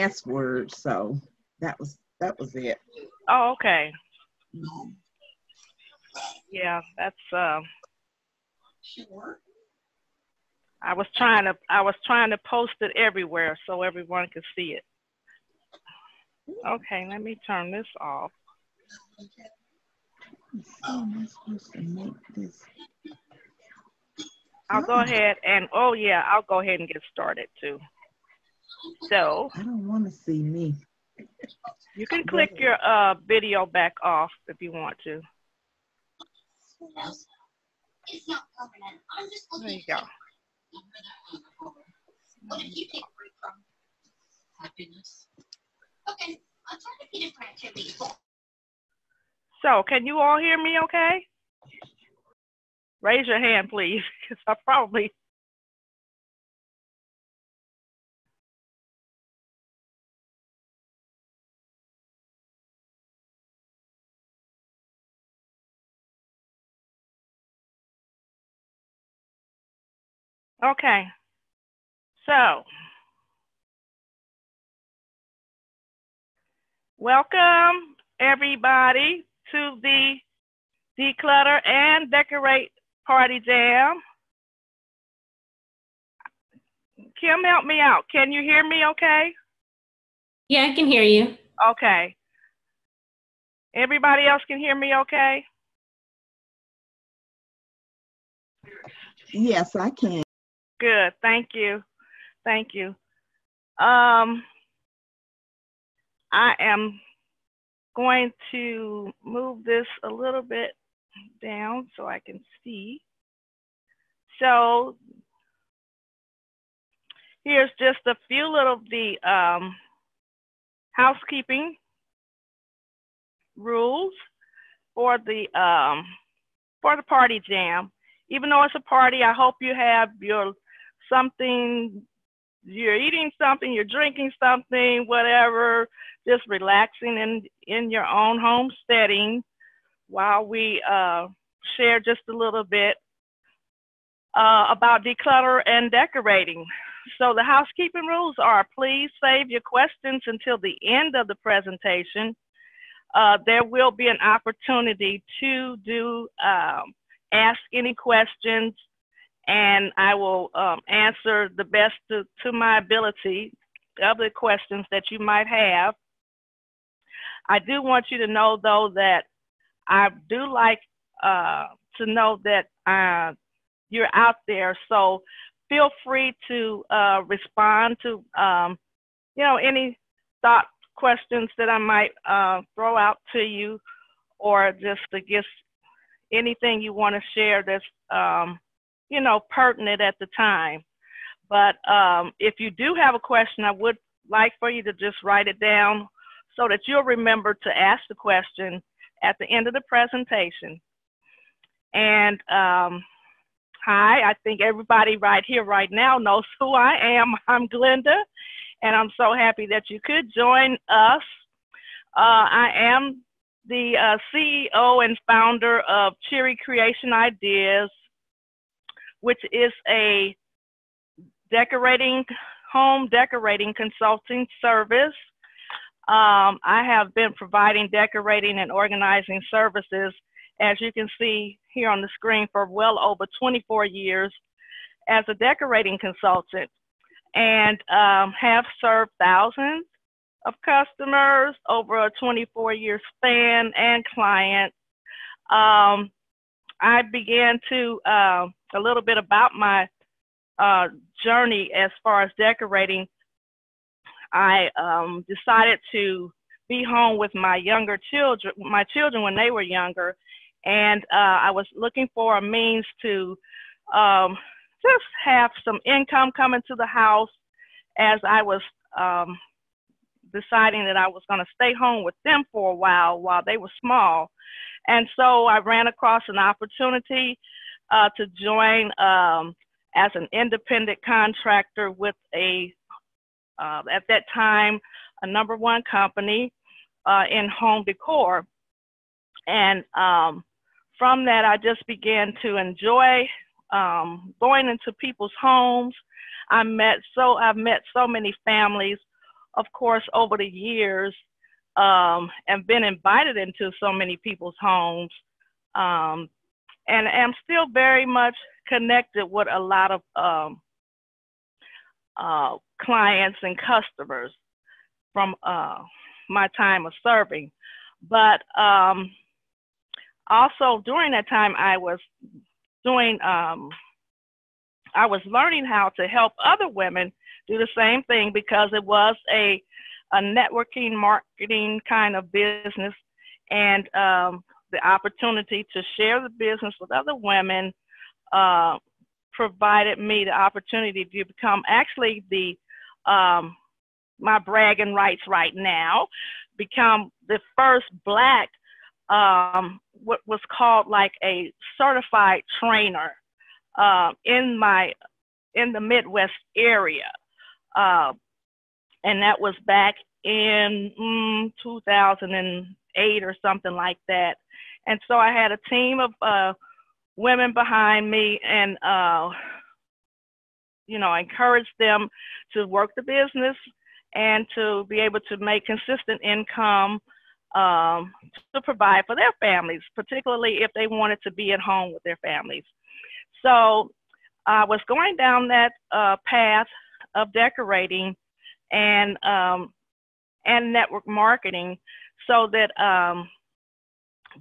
password, so that was it. Oh, okay. Yeah, that's I was trying to post it everywhere so everyone could see it. Okay, let me turn this off. I'll go ahead and I'll go ahead and get started too. So I don't want to see me. You can click your video back off if you want to. It's not permanent. I'm just looking. There you go. What did you take break from? Happiness. Okay, I'm trying to get different activities. So, can you all hear me okay? Raise your hand, please, because I probably... Okay, so welcome everybody to the Declutter and Decorate Party Jam. Kim, help me out. Can you hear me okay? Yeah, I can hear you. Okay. Everybody else can hear me okay? Yes, I can. Good, thank you. Thank you. I am going to move this a little bit down so I can see. So here's just a few little of the housekeeping rules for the party jam. Even though it's a party, I hope you have your something, you're eating something, you're drinking something, whatever, just relaxing in your own home setting while we share just a little bit about declutter and decorating. So the housekeeping rules are, please save your questions until the end of the presentation. There will be an opportunity to ask any questions, and I will answer the best to my ability of the questions that you might have. I do want you to know, though, that I do like to know that you're out there, so feel free to respond to any thought questions that I might throw out to you, or just to get anything you want to share that's pertinent at the time. But if you do have a question, I would like for you to just write it down so that you'll remember to ask the question at the end of the presentation. And hi, I think everybody right here right now knows who I am. I'm Glenda, and I'm so happy that you could join us. I am the CEO and founder of Cheery Creation Ideas, which is a home decorating consulting service. I have been providing decorating and organizing services, as you can see here on the screen, for well over 24 years as a decorating consultant, and have served thousands of customers over a 24-year span and clients. I began to, a little bit about my journey as far as decorating. I decided to be home with my children when they were younger, and I was looking for a means to just have some income coming to the house, as I was deciding that I was going to stay home with them for a while they were small. And so I ran across an opportunity to join as an independent contractor with at that time, a #1 company in home decor. And from that, I just began to enjoy going into people's homes. I've met so many families of course, over the years, and been invited into so many people's homes, and am still very much connected with a lot of clients and customers from my time of serving. But also during that time, I was doing, I was learning how to help other women do the same thing, because it was a networking marketing kind of business, and the opportunity to share the business with other women provided me the opportunity to become actually the, my bragging rights right now, become the first Black, what was called like a certified trainer in the Midwest area. And that was back in 2008 or something like that. And so I had a team of women behind me, and you know, encouraged them to work the business and to be able to make consistent income to provide for their families, particularly if they wanted to be at home with their families. So I was going down that path of decorating and network marketing, so that,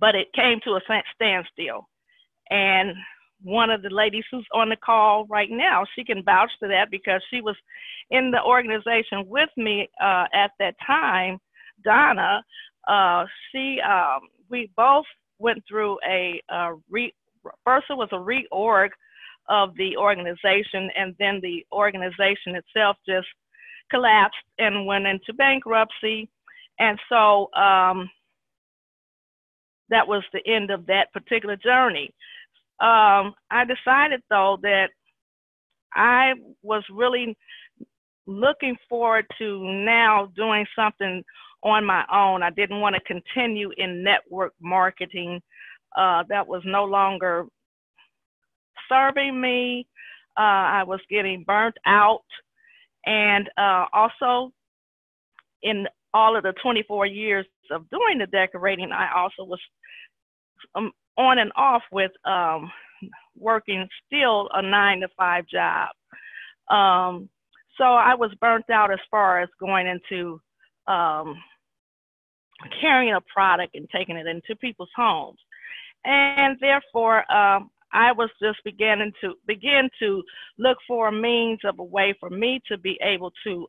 but it came to a standstill. And one of the ladies who's on the call right now, she can vouch for that, because she was in the organization with me at that time, Donna. We both went through first it was a reorg of the organization, and then the organization itself just collapsed and went into bankruptcy. And so that was the end of that particular journey. I decided, though, that I was really looking forward to now doing something on my own. I didn't want to continue in network marketing. That was no longer serving me. I was getting burnt out. And also, in all of the 24 years of doing the decorating, I also was on and off with working still a 9-to-5 job. So I was burnt out as far as going into carrying a product and taking it into people's homes. And therefore, I was just begin to look for a means of a way for me to be able to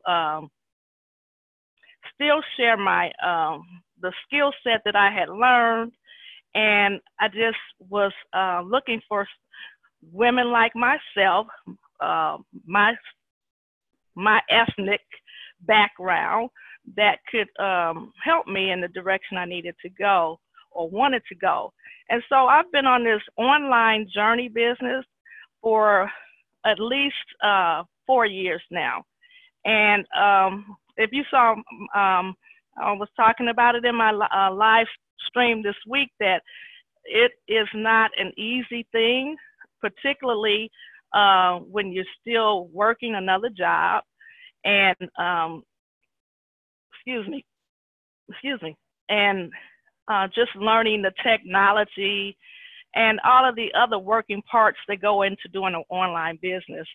still share my the skill set that I had learned. And I just was looking for women like myself, my ethnic background, that could help me in the direction I needed to go or wanted to go. And so I've been on this online journey business for at least 4 years now. And if you saw, I was talking about it in my live stream this week, that it is not an easy thing, particularly when you're still working another job and excuse me, and just learning the technology and all of the other working parts that go into doing an online business.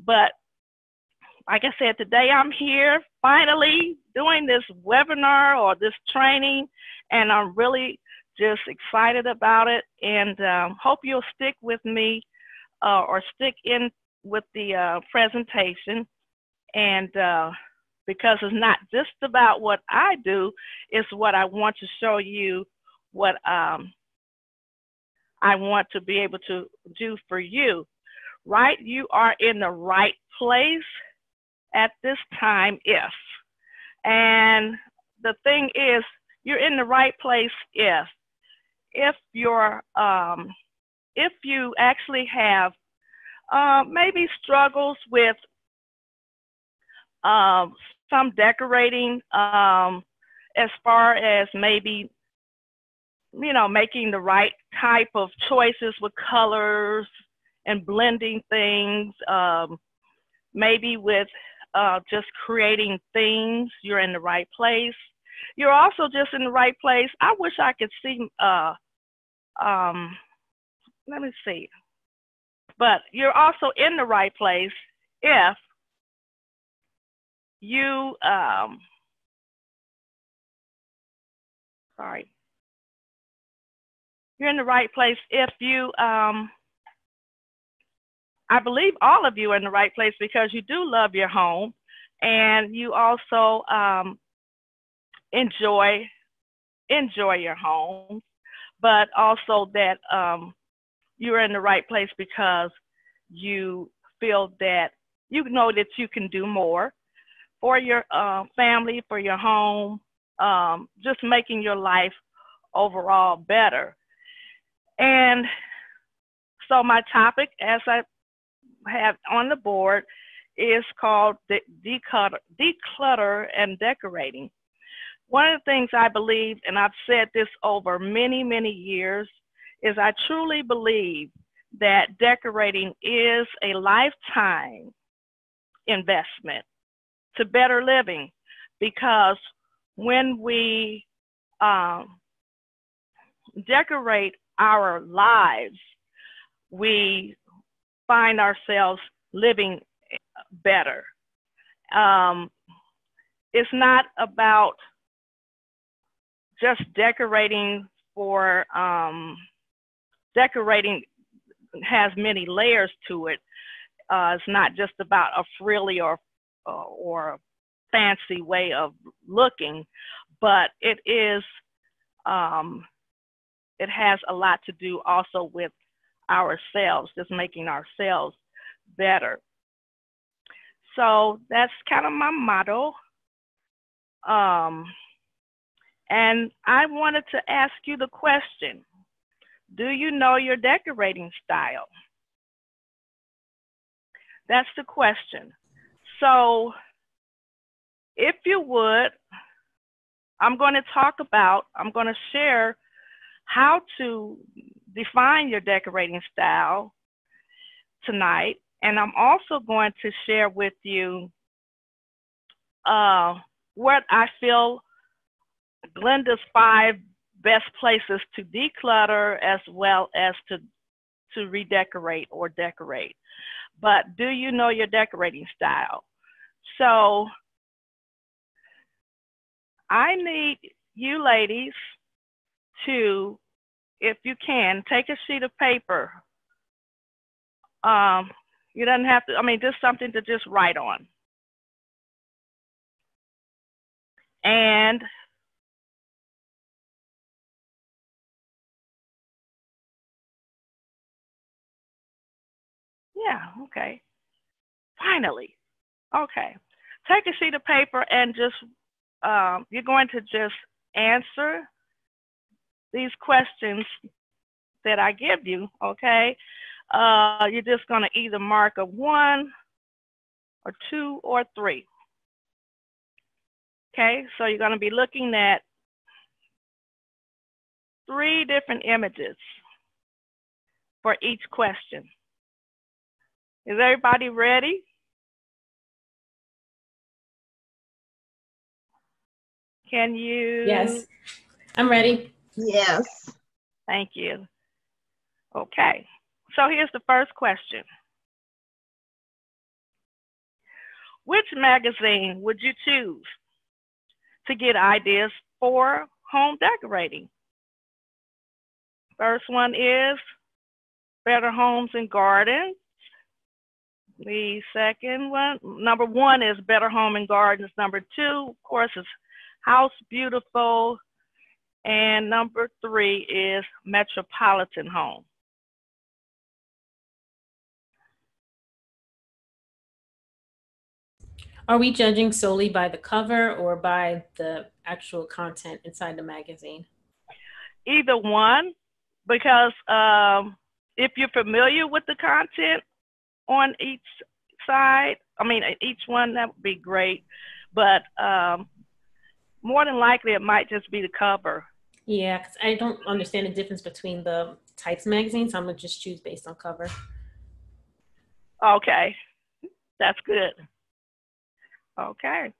But like I said, today I'm here finally doing this webinar or this training, and I'm really just excited about it, and hope you'll stick with me or stick in with the presentation. And because it's not just about what I do, it's what I want to show you, what I want to be able to do for you. Right? You are in the right place at this time if. And the thing is, you're in the right place if you're if you actually have maybe struggles with some decorating, as far as maybe, you know, making the right type of choices with colors and blending things, maybe with just creating things, you're in the right place. You're also just in the right place. I wish I could see, let me see. But you're also in the right place if you, sorry. You're in the right place if you, I believe all of you are in the right place because you do love your home and you also enjoy your home, but also that you're in the right place because you feel that you know that you can do more for your family, for your home, just making your life overall better. And so my topic, as I have on the board, is called declutter and decorating. One of the things I believe, and I've said this over many, many years, is I truly believe that decorating is a lifetime investment to better living, because when we decorate our lives, we find ourselves living better. It's not about just decorating for, decorating has many layers to it. It's not just about a frilly or fancy way of looking, but it is, it has a lot to do also with ourselves, just making ourselves better. So that's kind of my motto. And I wanted to ask you the question, do you know your decorating style? That's the question. So if you would, I'm going to share how to define your decorating style tonight. And I'm also going to share with you what I feel Glenda's 5 best places to declutter as well as to redecorate or decorate. But do you know your decorating style? So I need you ladies to, if you can, take a sheet of paper. You don't have to, I mean, just something to just write on. And yeah, okay. Finally. Okay. Take a sheet of paper and just, you're going to just answer these questions that I give you, okay? You're just going to either mark a 1 or 2 or 3. Okay, so you're going to be looking at 3 different images for each question. Is everybody ready? Can you? Yes, I'm ready. Yes. Thank you. Okay, so here's the first question. Which magazine would you choose to get ideas for home decorating? First one is Better Homes and Gardens. The second one, number 1 is Better Home and Gardens. Number 2, of course, is House Beautiful. And number 3 is Metropolitan Home. Are we judging solely by the cover or by the actual content inside the magazine? Either one, because if you're familiar with the content on each side, I mean, each one, that would be great. But more than likely, it might just be the cover. Yeah, because I don't understand the difference between the types of magazines. So I'm going to just choose based on cover. Okay, that's good. Okay.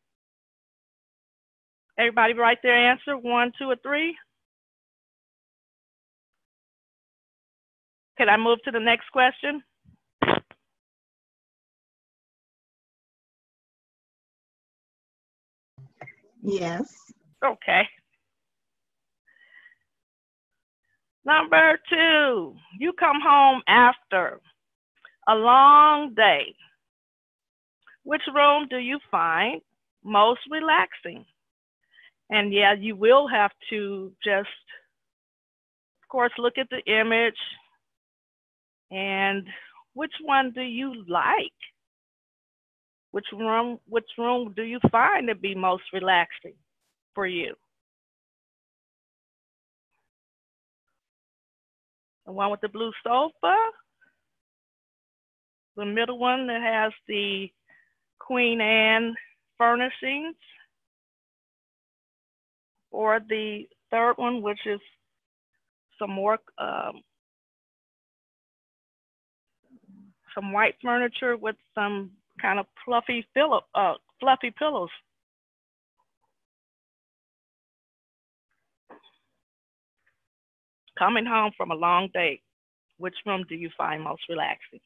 Everybody write their answer, 1, 2, or 3? Can I move to the next question? Yes. Okay. Number 2, you come home after a long day. Which room do you find most relaxing? And yeah, you will have to just, of course, look at the image and which one do you like? Which room do you find to be most relaxing for you? The one with the blue sofa? The middle one that has the Queen Anne furnishings? Or the third one, which is some more, some white furniture with some kind of fluffy pillows. Coming home from a long day, which room do you find most relaxing?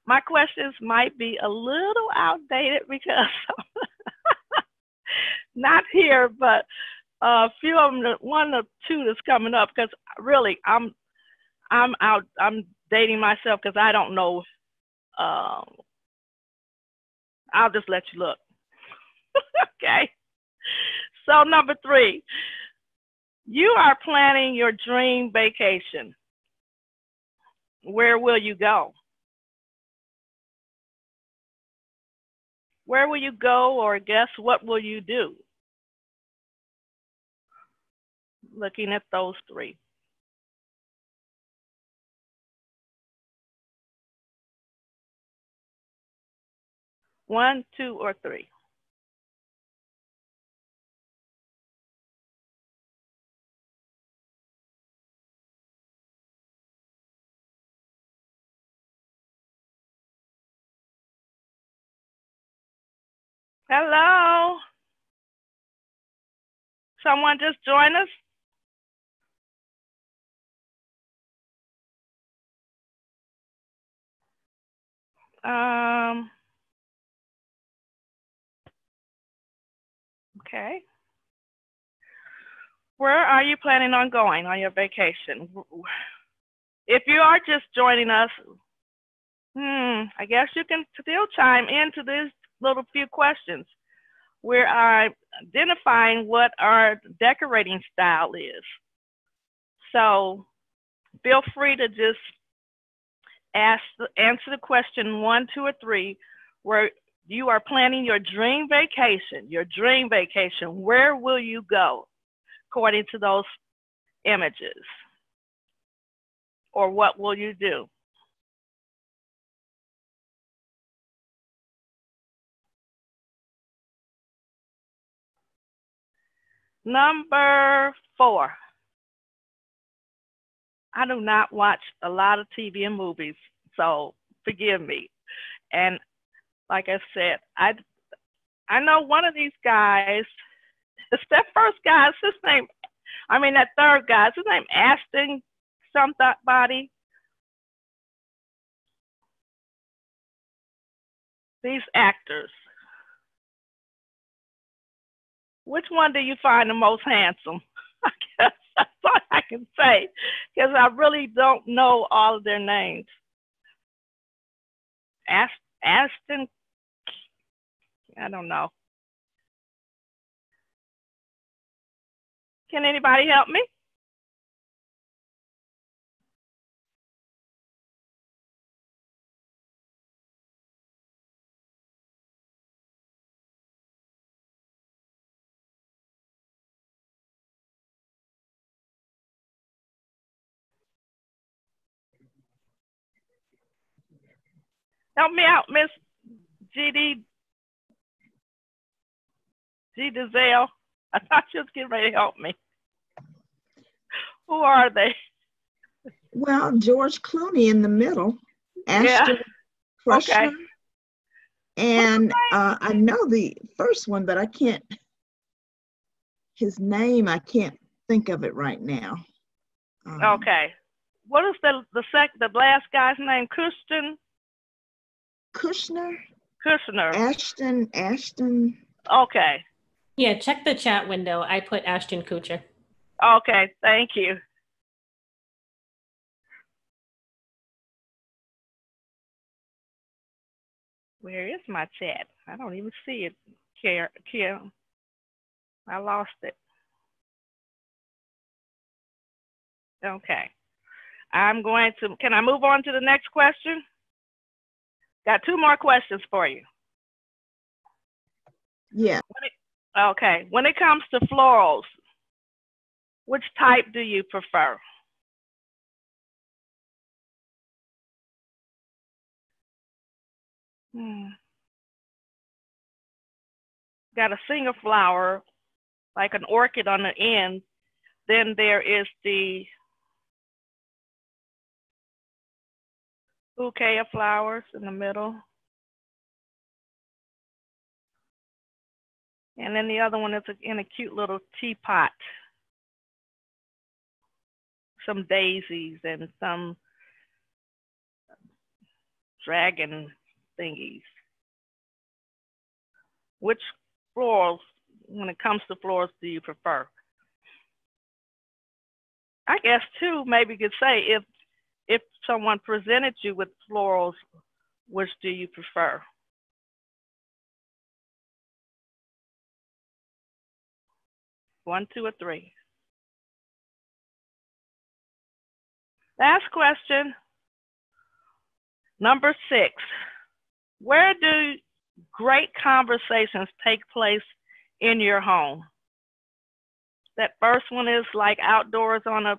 My questions might be a little outdated because not here, but a few of them, 1 or 2 that's coming up, because really I'm dating myself because I don't know. I'll just let you look. Okay. So number 3, you are planning your dream vacation. Where will you go? Where will you go, or guess what will you do? Looking at those 3. One, 2, or 3. Hello. Someone just joined us? Okay. Where are you planning on going on your vacation? If you are just joining us, I guess you can still chime into these little few questions. We are identifying what our decorating style is. So feel free to just answer the question 1, 2, or 3, where you are planning your dream vacation. Your dream vacation. Where will you go according to those images? Or what will you do? Number 4. I do not watch a lot of TV and movies, so forgive me. And like I said, I know one of these guys, it's that first guy, it's his name, that third guy, it's his name Ashton somebody. These actors. Which one do you find the most handsome? I guess that's all I can say, because I really don't know all of their names. Ashton, I don't know. Can anybody help me? Help me out, Miss G. DeZelle. I thought she was getting ready to help me. Who are they? Well, George Clooney in the middle, Ashton Kutcher, Okay. And I know the first one, but I can't, his name, I can't think of it right now. Okay. What is the last guy's name? Kushner? Kushner. Ashton. Okay. Yeah, check the chat window. I put Ashton Kutcher. Okay, thank you. Where is my chat? I don't even see it, Kim. I lost it. Okay. I'm going to, can I move on to the next question? Got 2 more questions for you. Yeah. Okay. When it comes to florals, which type do you prefer? Got a single flower, like an orchid on the end. Then there is the bouquet of flowers in the middle. And then the other one is in a cute little teapot. Some daisies and some dragon thingies. Which florals, when it comes to florals, do you prefer? I guess too, maybe you could say if someone presented you with florals, which do you prefer? One, 2, or 3. Last question. Number 6. Where do great conversations take place in your home? That first one is like outdoors on a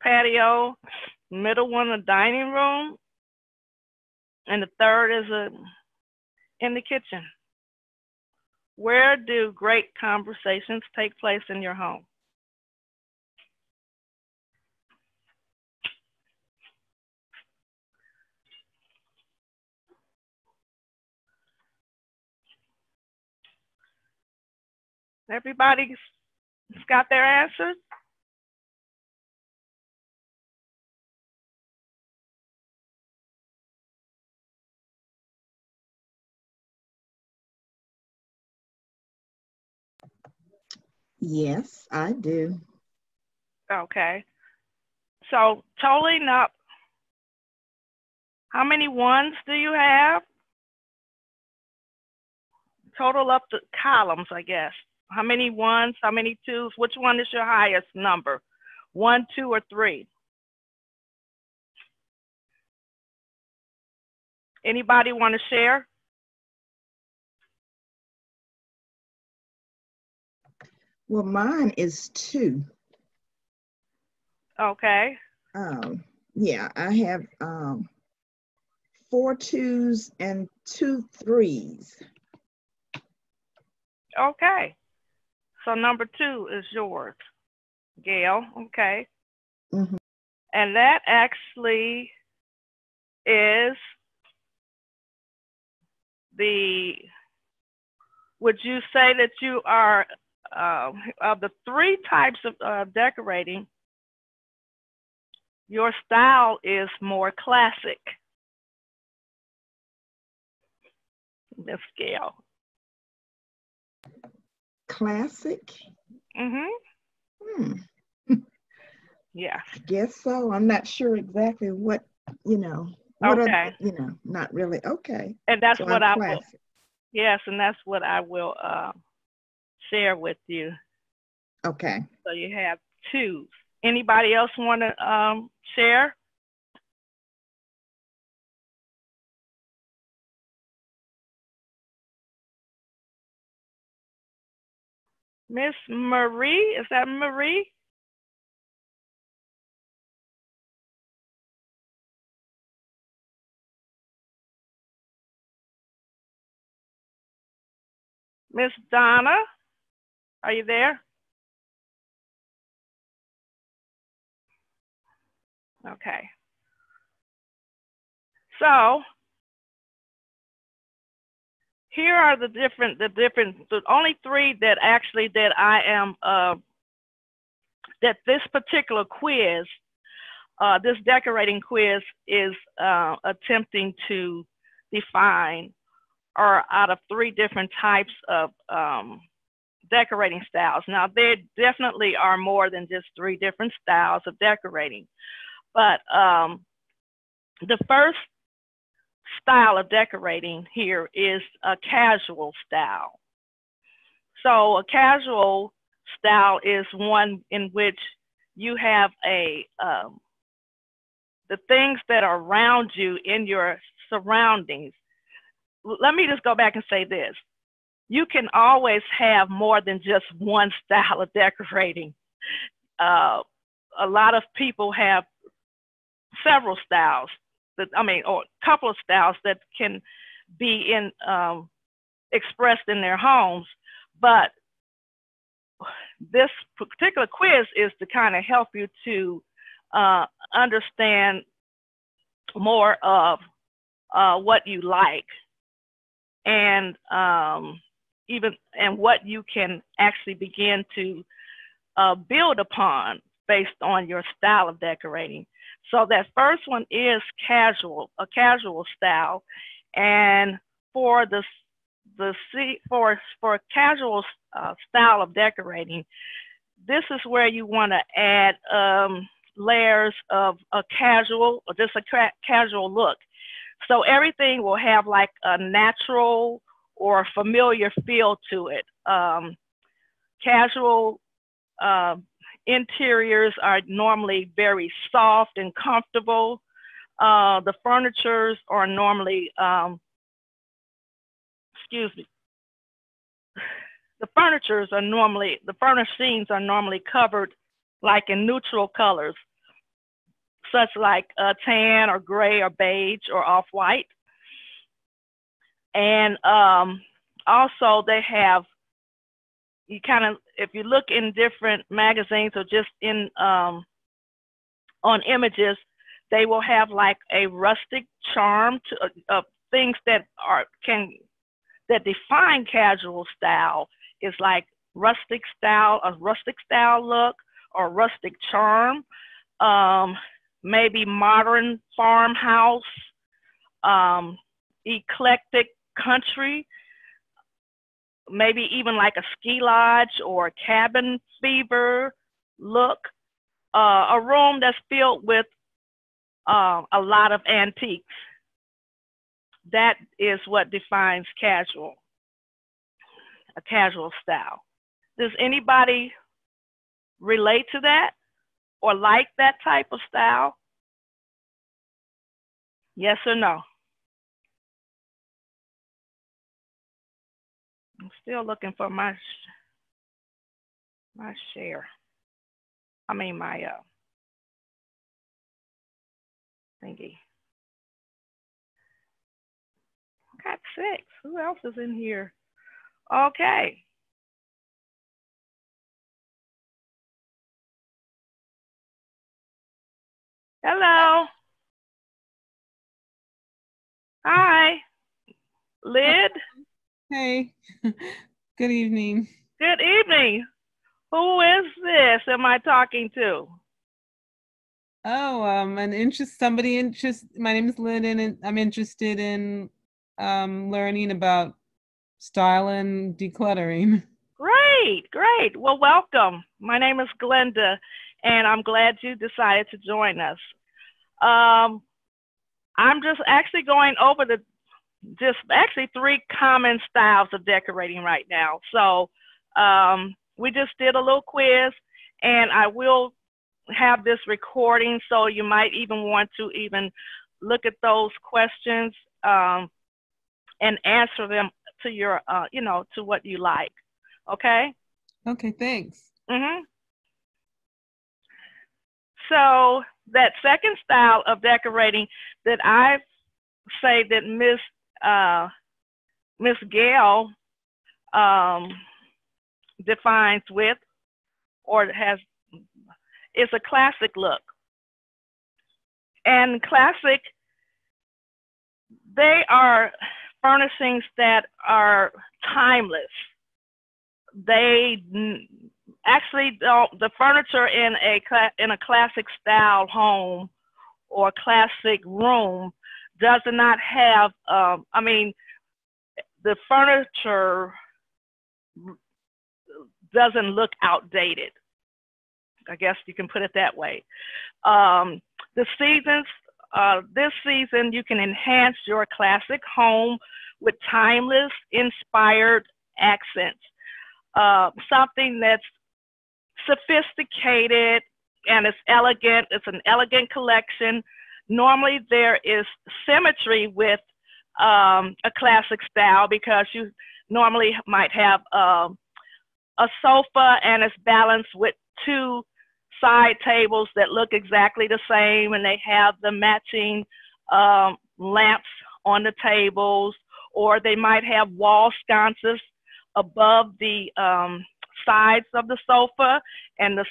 patio, middle one a dining room, and the third is in the kitchen. Where do great conversations take place in your home? Everybody's got their answers? Yes, I do. Okay. So totaling up, how many ones do you have? Total up the columns, I guess. How many ones, how many twos? Which one is your highest number? 1, 2, or 3? Anybody want to share? Well, mine is 2. Okay. Yeah, I have 4 2s and 2 3s. Okay. So number 2 is yours, Gail. Okay. Mm-hmm. And that actually is would you say that you are, of the 3 types of decorating, your style is more classic? This Gail. Classic? Mm-hmm. Yeah. I guess so. I'm not sure exactly what, Okay. Not really. Okay. And that's so what I'm I will. Yes, and that's what I will share with you. Okay. So you have 2. Anybody else want to share? Miss Marie, is that Marie? Miss Donna, are you there? Okay. So here are the only three that actually that I am, that this particular quiz, this decorating quiz is attempting to define, are out of 3 different types of decorating styles. Now, there definitely are more than just 3 different styles of decorating, but the first style of decorating here is a casual style. So a casual style is one in which you have the things that are around you in your surroundings. Let me just go back and say this. You can always have more than just one style of decorating. A lot of people have several styles, or a couple of styles that can be expressed in their homes. But this particular quiz is to kind of help you to understand more of what you like, and what you can actually begin to build upon based on your style of decorating. So that first one is casual, a casual style, and for for casual style of decorating, this is where you want to add layers of a casual, or just a casual look. So everything will have like a natural or familiar feel to it. Casual interiors are normally very soft and comfortable. The furnitures are normally, the furnishings are normally covered like in neutral colors, such like tan or gray or beige or off-white. And also they have, if you look in different magazines or just in on images, they will have like a rustic charm to things that define casual style. Is like rustic style, a rustic style look, or rustic charm. Maybe modern farmhouse, eclectic country, maybe even like a ski lodge or cabin fever look. A room that's filled with a lot of antiques. That is what defines casual, a casual style. Does anybody relate to that or like that type of style? Yes or no? I'm still looking for my share. My thingy. Got 6. Who else is in here? Okay. Hello. Hi. Lyd? Hey. Good evening. Good evening. Who is this am I talking to? Oh, my name is Lyd, and I'm interested in learning about style and decluttering. Great. Well, welcome. My name is Glenda, and I'm glad you decided to join us. I'm just actually going over actually 3 common styles of decorating right now. So we just did a little quiz, and I will have this recording, so you might even want to even look at those questions and answer them to your, to what you like. Okay? Okay, thanks. So that second style of decorating that I say that Miss Gail defines with, or is a classic look. And classic, they are furnishings that are timeless. They actually don't, the furniture in a classic style home or classic room does not have, I mean, the furniture doesn't look outdated. I guess you can put it that way. The seasons, this season, you can enhance your classic home with timeless, inspired accents. Something that's sophisticated and it's elegant. It's an elegant collection. Normally there is symmetry with a classic style because you normally might have a sofa and it's balanced with two side tables that look exactly the same, and they have the matching lamps on the tables, or they might have wall sconces above the sides of the sofa, and the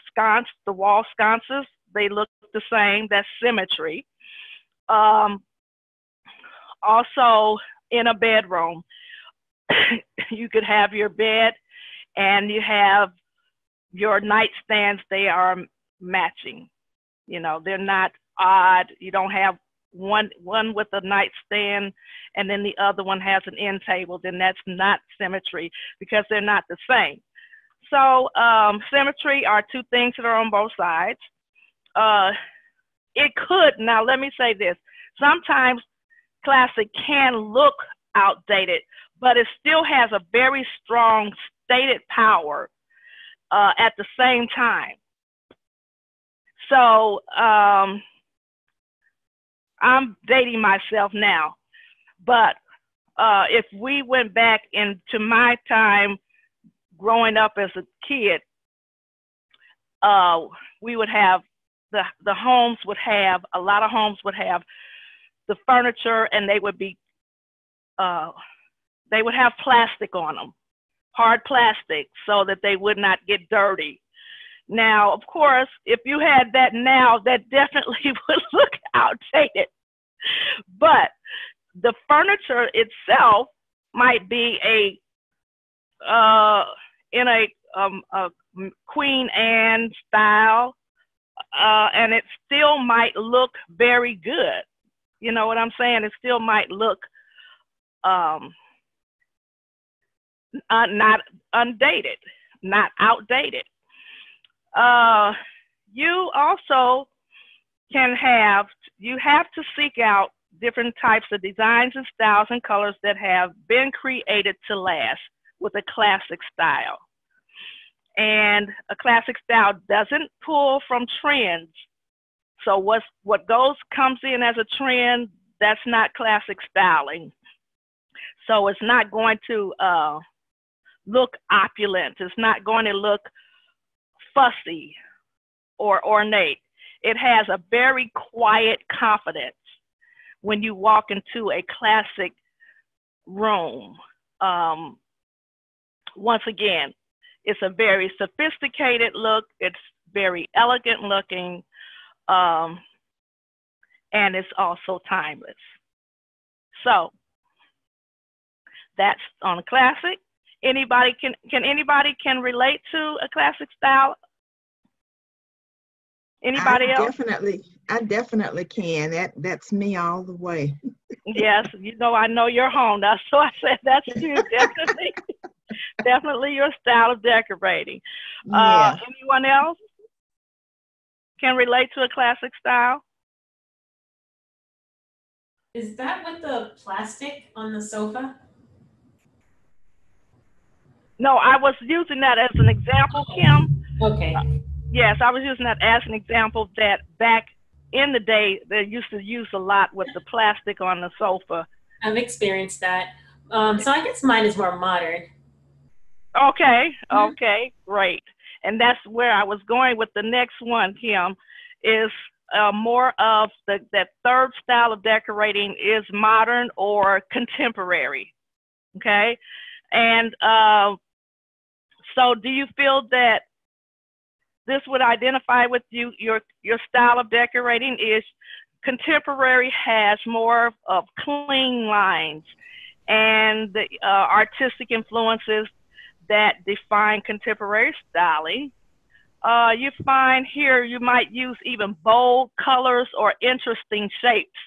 wall sconces, they look the same. That's symmetry. Also in a bedroom, you could have your bed and you have your nightstands. They are matching. You know, they're not odd. You don't have one with a nightstand and then the other one has an end table. Then that's not symmetry because they're not the same. So symmetry are two things that are on both sides. It could, now let me say this, sometimes classic can look outdated, but it still has a very strong stated power at the same time. So I'm dating myself now, but if we went back into my time growing up as a kid, we would have, the homes would have, a lot of homes would have the furniture, and they would have plastic on them, hard plastic, so that they would not get dirty. Now, of course, if you had that now, that definitely would look outdated. But the furniture itself might be in a Queen Anne style, and it still might look very good. You know what I'm saying? It still might look not undated, not outdated. You also you have to seek out different types of designs and styles and colors that have been created to last with a classic style. And a classic style doesn't pull from trends. So what comes in as a trend, that's not classic styling. So it's not going to look opulent. It's not going to look fussy or ornate. It has a very quiet confidence when you walk into a classic room. Once again, it's a very sophisticated look. It's very elegant looking, and it's also timeless. So that's on a classic. Anybody can relate to a classic style? Anybody else? I definitely can. That's me all the way. Yes, you know, I know your home. That's so I said that's you. Definitely, definitely your style of decorating. Yeah. Anyone else can relate to a classic style? Is that with the plastic on the sofa? No, I was using that as an example, Kim. Okay. Yes, I was using that as an example that back in the day, they used to use a lot with the plastic on the sofa. I've experienced that. So I guess mine is more modern. Okay, okay, great. And that's where I was going with the next one, Kim, is more of that third style of decorating is modern or contemporary, okay? And so do you feel that this would identify with you, your style of decorating is contemporary, has more of clean lines and the artistic influences that define contemporary styling. You find here you might use even bold colors or interesting shapes.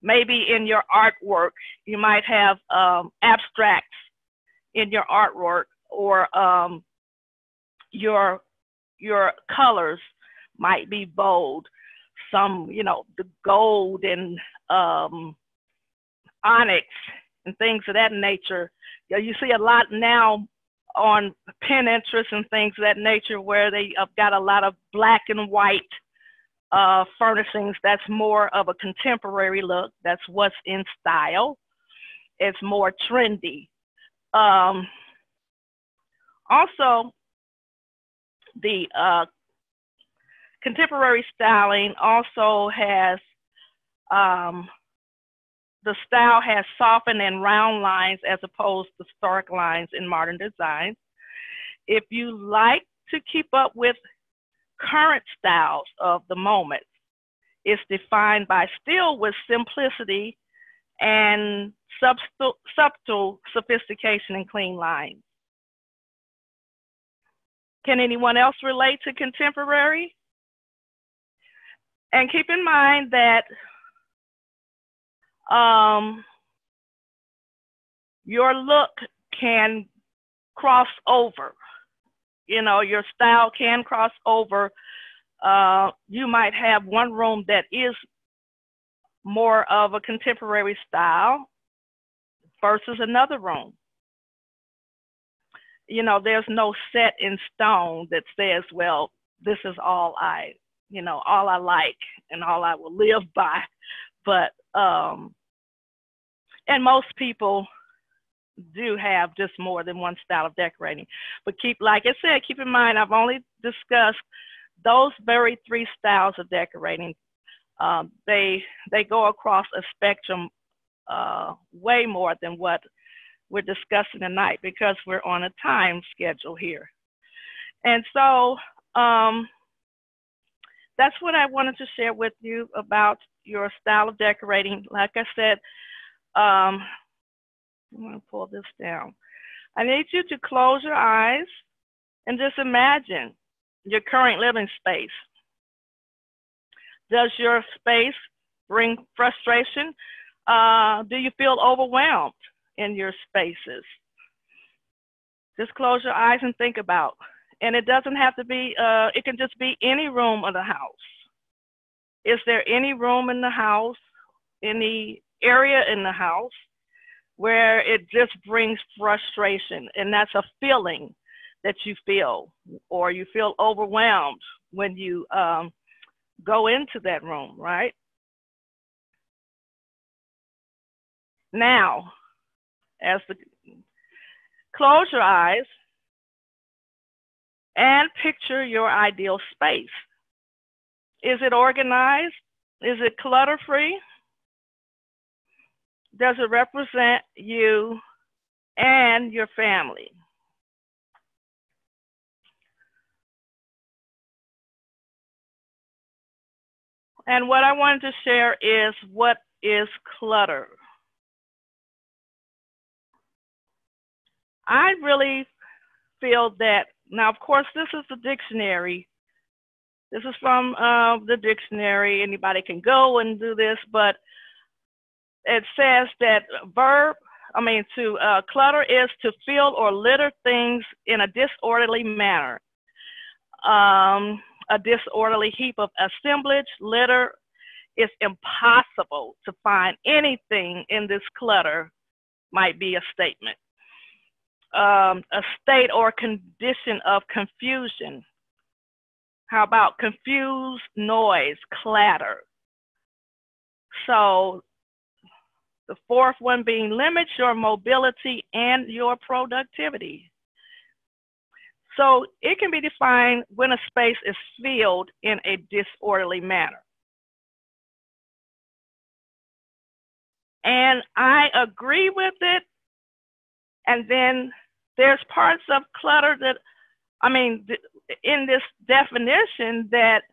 Maybe in your artwork, you might have abstracts in your artwork, or your colors might be bold. Some, you know, the gold and onyx and things of that nature. You see a lot now on Pinterest and things of that nature where they have got a lot of black and white furnishings. That's more of a contemporary look. That's what's in style. It's more trendy. Also, the contemporary styling also has, the style has softened and round lines as opposed to stark lines in modern designs. If you like to keep up with current styles of the moment, it's defined by still with simplicity and subtle sophistication and clean lines. Can anyone else relate to contemporary? And keep in mind that your look can cross over. You know, your style can cross over. You might have one room that is more of a contemporary style versus another room. You know, there's no set in stone that says, well, this is all I, you know, all I like and all I will live by. But, and most people do have just more than one style of decorating. But like I said, keep in mind, I've only discussed those very 3 styles of decorating. They go across a spectrum way more than what we're discussing tonight because we're on a time schedule here. And so that's what I wanted to share with you about your style of decorating. Like I said, I'm going to pull this down. I need you to close your eyes and just imagine your current living space. Does your space bring frustration? Do you feel overwhelmed in your spaces? Just close your eyes and think about. And it doesn't have to be, it can just be any room of the house. Is there any room in the house, any area in the house where it just brings frustration? And that's a feeling that you feel, or you feel overwhelmed when you go into that room, right? Now, close your eyes and picture your ideal space. Is it organized? Is it clutter-free? Does it represent you and your family? And what I wanted to share is, what is clutter? I really feel that, now of course this is the dictionary. This is from the dictionary. Anybody can go and do this, but it says that clutter is to fill or litter things in a disorderly manner. A disorderly heap of assemblage, litter. It's impossible to find anything in this clutter might be a statement. A state or condition of confusion. How about confused noise, clatter? So the fourth one being limits your mobility and your productivity. So it can be defined when a space is filled in a disorderly manner. And I agree with it. And then there's parts of clutter that, in this definition that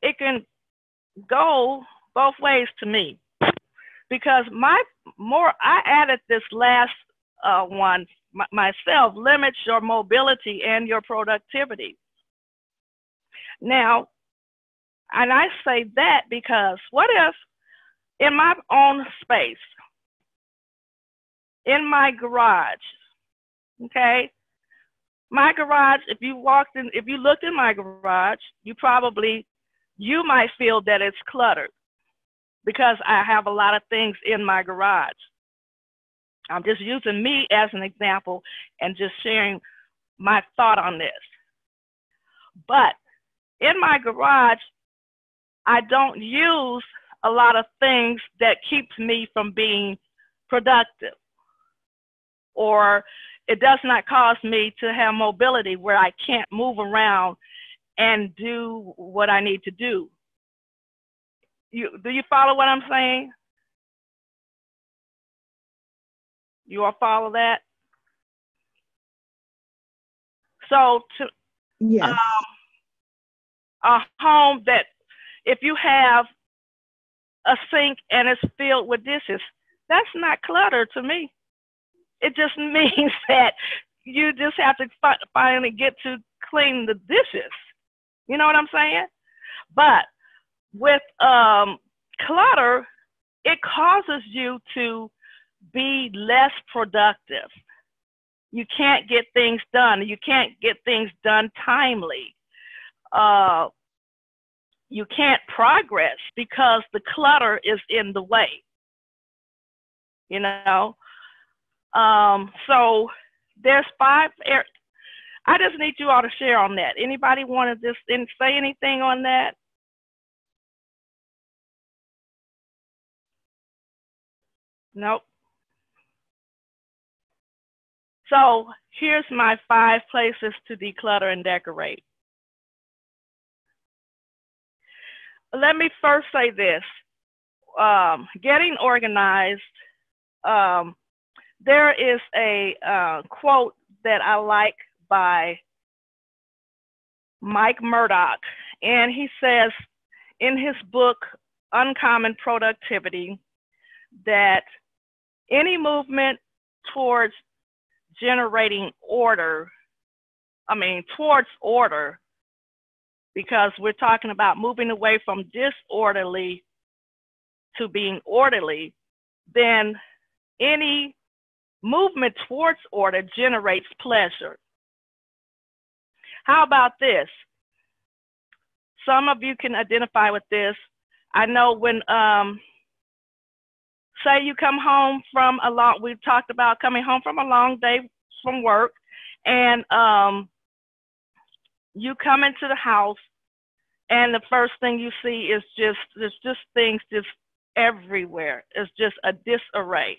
it can go both ways to me, because I added this last one myself, limits your mobility and your productivity. Now, and I say that because what if in my own space, in my garage, okay, my garage, if you looked in my garage, you might feel that it's cluttered because I have a lot of things in my garage. I'm just using me as an example and just sharing my thought on this. But in my garage, I don't use a lot of things that keeps me from being productive, or it does not cause me to have mobility where I can't move around and do what I need to do. Do you follow what I'm saying? You all follow that? So Yes. A home that if you have a sink and it's filled with dishes, that's not clutter to me. It just means that you just have to finally get to clean the dishes. You know what I'm saying? But with clutter, it causes you to be less productive. You can't get things done. You can't get things done timely. You can't progress because the clutter is in the way. You know? So there's 5 areas. I just need you all to share on that. Anybody want to just say anything on that? Nope. So here's my 5 places to declutter and decorate. Let me first say this. Getting organized, there is a quote that I like by Mike Murdoch, and he says in his book, Uncommon Productivity, that any movement towards generating order, towards order, because we're talking about moving away from disorderly to being orderly, then any movement towards order generates pleasure. How about this? Some of you can identify with this. I know when, say you come home from we've talked about coming home from a long day from work, and you come into the house, and the first thing you see is there's just things just everywhere. It's just a disarray.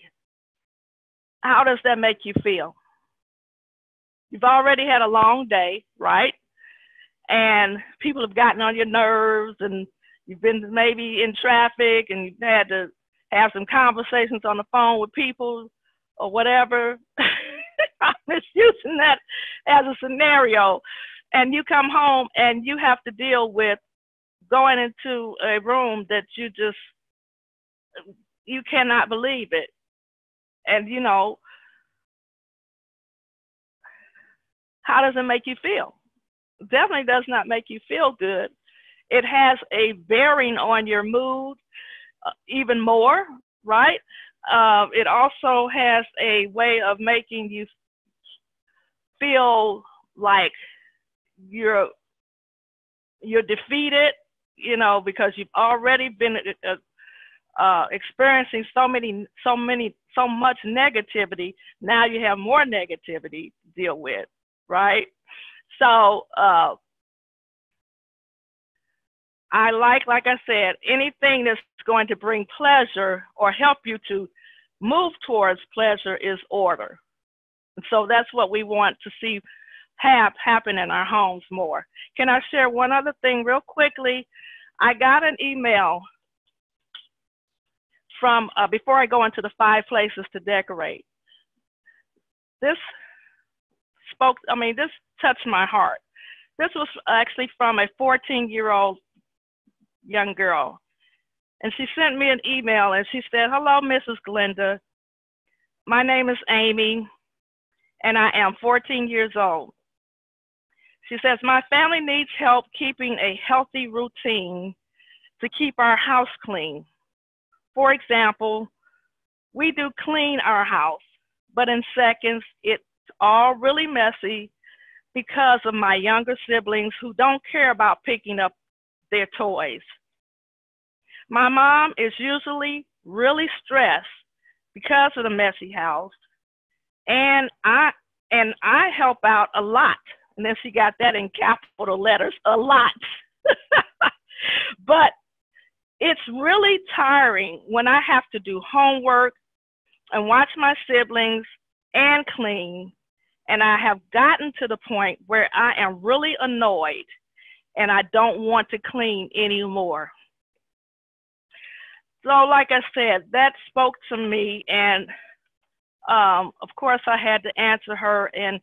How does that make you feel? You've already had a long day, right? And people have gotten on your nerves, and you've been maybe in traffic, and you've had to have some conversations on the phone with people or whatever. I'm just using that as a scenario. And you come home and you have to deal with going into a room that you cannot believe it. And how does it make you feel? It definitely does not make you feel good. It has a bearing on your mood even more, right? It also has a way of making you feel like you're defeated, because you've already been experiencing so much negativity. Now you have more negativity to deal with, right? So I like I said, anything that's going to bring pleasure or help you to move towards pleasure is order. And so that's what we want to see happen in our homes more. Can I share one other thing real quickly? I got an email from, before I go into the 5 places to decorate. This touched my heart. This was actually from a 14-year-old young girl. And she sent me an email and she said, "Hello, Mrs. Glenda. My name is Amy and I am 14 years old." She says, "My family needs help keeping a healthy routine to keep our house clean. For example, we do clean our house, but in seconds, it's all really messy because of my younger siblings who don't care about picking up their toys. My mom is usually really stressed because of the messy house, and I help out a lot." And then she got that in capital letters, a lot. "But it's really tiring when I have to do homework and watch my siblings and clean. And I have gotten to the point where I am really annoyed and I don't want to clean anymore." So like I said, that spoke to me. And of course I had to answer her and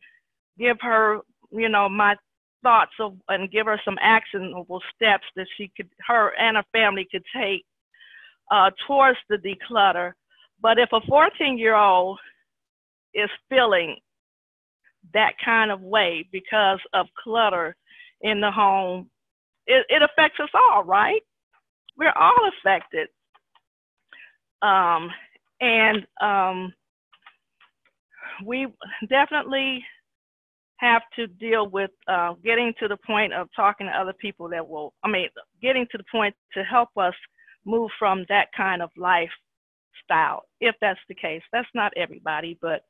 give her, you know, my thoughts of, and give her some actionable steps that her and her family could take towards the declutter. But if a 14-year-old is feeling that kind of way because of clutter in the home, it affects us all, right? We're all affected. We definitely have to deal with getting to the point of talking to other people getting to the point to help us move from that kind of lifestyle, if that's the case. That's not everybody, but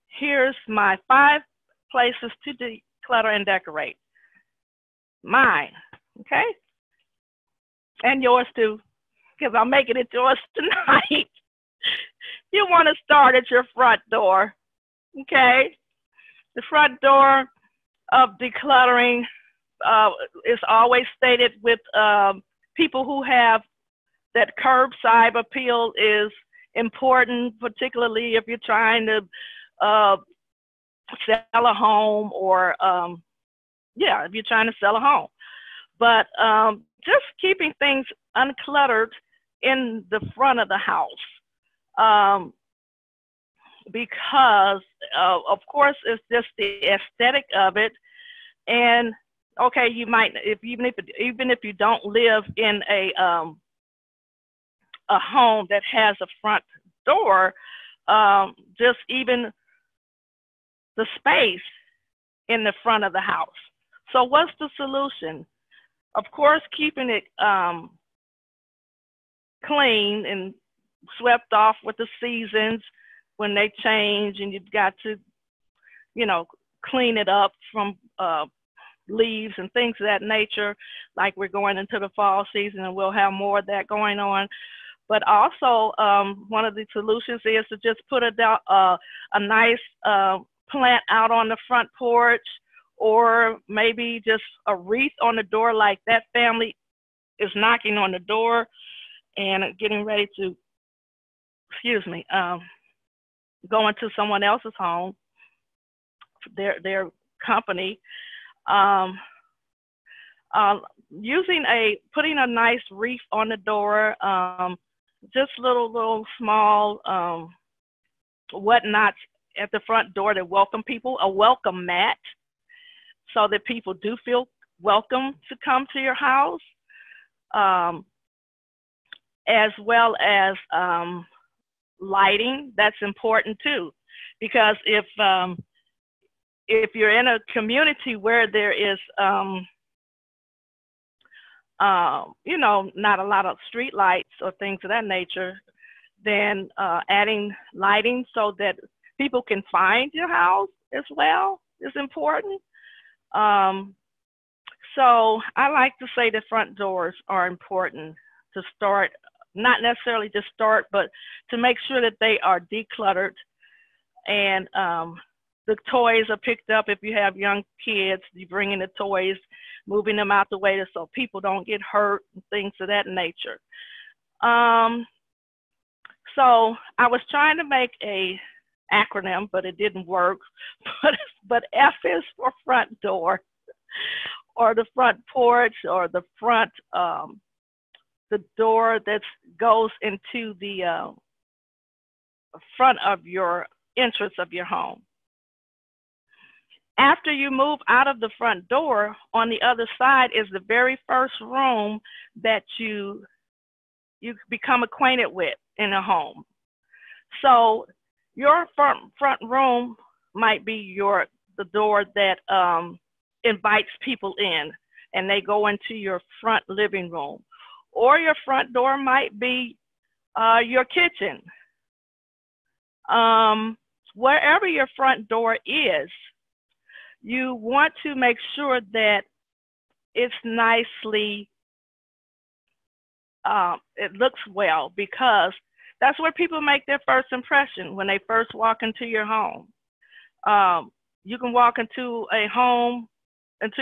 here's my 5 places to declutter and decorate. Mine, okay? And yours too, because I'm making it yours tonight. You want to start at your front door, okay? The front door of decluttering is always stated with people who have that curbside appeal is important, particularly if you're trying to sell a home or, if you're trying to sell a home. But just keeping things uncluttered in the front of the house. Because of course it's just the aesthetic of it. And okay, you might, even if you don't live in a home that has a front door, just even the space in the front of the house. So what's the solution? Of course, keeping it clean and swept off with the seasons when they change, and you've got to, clean it up from leaves and things of that nature, like we're going into the fall season and we'll have more of that going on. But also, one of the solutions is to just put a nice plant out on the front porch, or maybe just a wreath on the door, like that family is knocking on the door and getting ready to, go into someone else's home, their company. Putting a nice wreath on the door, just little small whatnots at the front door to welcome people, a welcome mat, so that people do feel welcome to come to your house, as well as lighting. That's important too, because if you're in a community where there is not a lot of street lights or things of that nature, then adding lighting so that people can find your house as well is important. So I like to say the front doors are important to start, not necessarily to start, but to make sure that they are decluttered, and the toys are picked up. If you have young kids, you bring in the toys, moving them out the way so people don't get hurt and things of that nature. So I was trying to make a acronym, but it didn't work. But F is for front door, or the front porch, or the front the door that goes into the front of your entrance of your home. After you move out of the front door, on the other side is the very first room that you become acquainted with in a home. So your front room might be the door that invites people in and they go into your front living room. Or your front door might be your kitchen. Wherever your front door is, you want to make sure that it's nicely, it looks well, because that's where people make their first impression when they first walk into your home. You can walk into a home and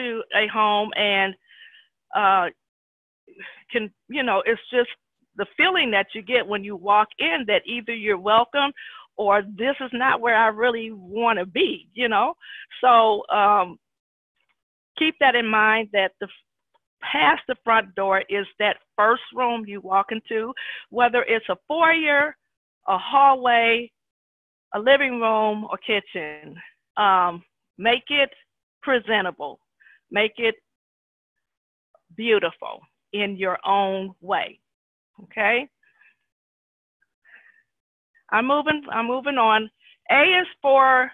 it's just the feeling that you get when you walk in that either you're welcome or this is not where I really want to be, So keep that in mind, that past the front door is that first room you walk into, whether it's a foyer, a hallway, a living room, or kitchen. Make it presentable. Make it beautiful in your own way, okay? I'm moving on. A is for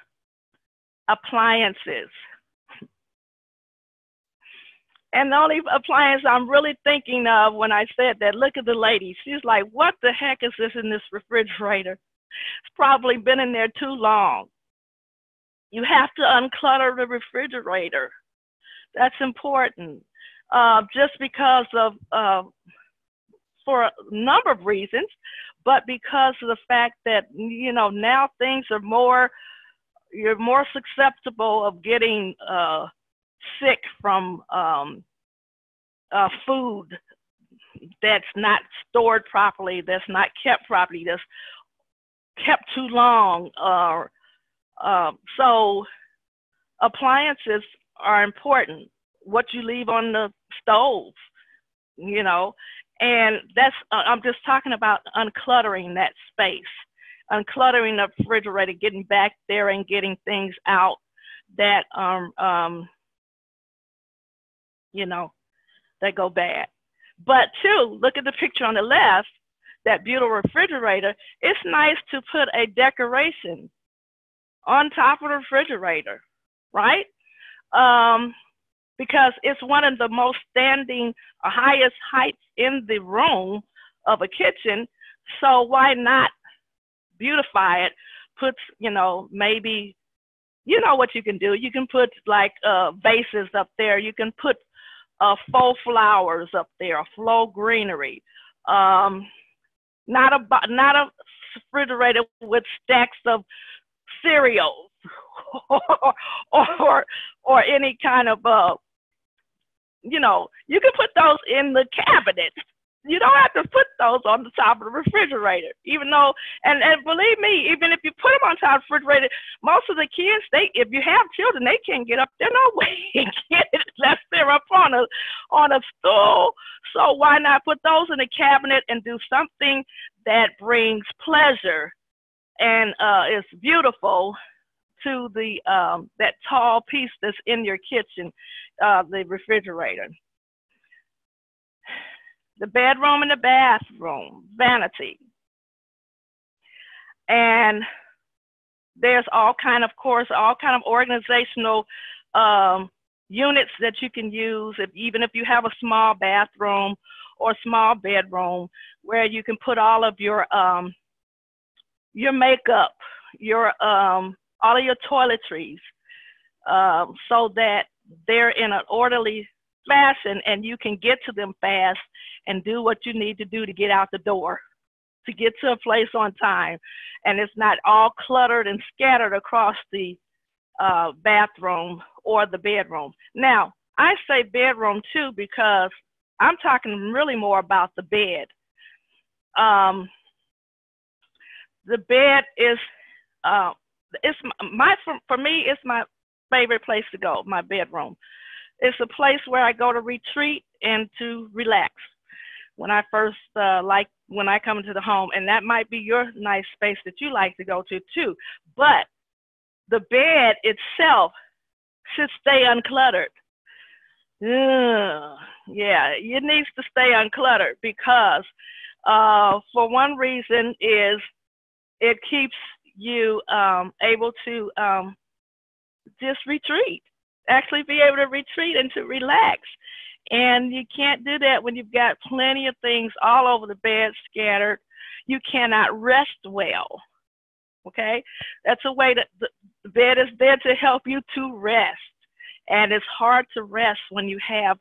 appliances. And the only appliance I'm really thinking of when I said that, look at the lady. She's like, what the heck is this in this refrigerator? It's probably been in there too long. You have to unclutter the refrigerator. That's important. Just because of, for a number of reasons, but because of the fact that, now things are you're more susceptible of getting sick from food that's not stored properly, that's not kept properly, that's kept too long. So appliances are important. What you leave on the stove, and that's, I'm just talking about uncluttering that space, uncluttering the refrigerator, getting back there and getting things out that, that go bad. But two, look at the picture on the left, that beautiful refrigerator. It's nice to put a decoration on top of the refrigerator, right? Because it's one of the most standing, highest heights in the room of a kitchen. So why not beautify it? Put, maybe, what you can do. You can put like vases up there. You can put faux flowers up there, faux greenery. Not a refrigerator with stacks of cereals or any kind of you can put those in the cabinet. You don't have to put those on the top of the refrigerator, even though, and believe me, even if you put them on top of the refrigerator, most of the kids, if you have children, they can't get up there no way and get it unless they're up on a stool. So why not put those in the cabinet and do something that brings pleasure and is beautiful to the that tall piece that's in your kitchen, the refrigerator. The bedroom and the bathroom, vanity. And there's all kind of organizational units that you can use, even if you have a small bathroom or small bedroom, where you can put all of your makeup, all of your toiletries, so that they're in an orderly fashion and you can get to them fast and do what you need to do to get out the door, to get to a place on time. And it's not all cluttered and scattered across the bathroom or the bedroom. Now, I say bedroom too because I'm talking really more about the bed. The bed is, for me, it's my favorite place to go, my bedroom. It's a place where I go to retreat and to relax. when I first when I come into the home, and that might be your nice space that you like to go to too. But the bed itself should stay uncluttered. Yeah, it needs to stay uncluttered because for one reason is it keeps you able to just retreat, actually be able to retreat and to relax. And you can't do that when you've got plenty of things all over the bed scattered. You cannot rest well, okay? That's a way that the bed is there to help you to rest. And it's hard to rest when you have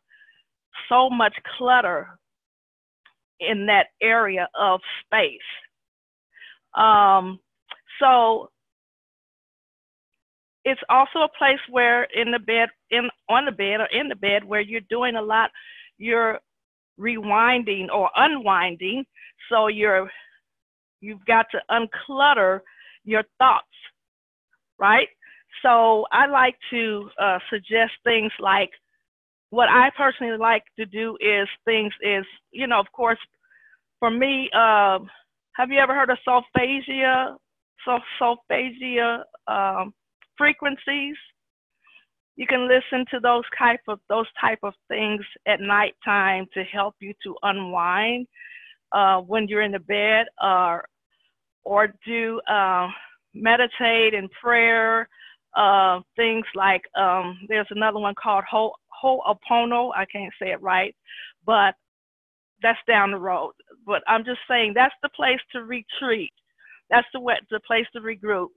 so much clutter in that area of space. So it's also a place where on the bed where you're doing a lot, you're rewinding or unwinding. So you've got to unclutter your thoughts, right? So I like to suggest things like, what I personally like to do is you know, of course, for me, have you ever heard of solfegia frequencies? You can listen to those type of things at nighttime to help you to unwind when you're in the bed, or do meditate and prayer. Things like there's another one called Ho'opono. I can't say it right, but that's down the road. But I'm just saying that's the place to retreat. That's the place to regroup.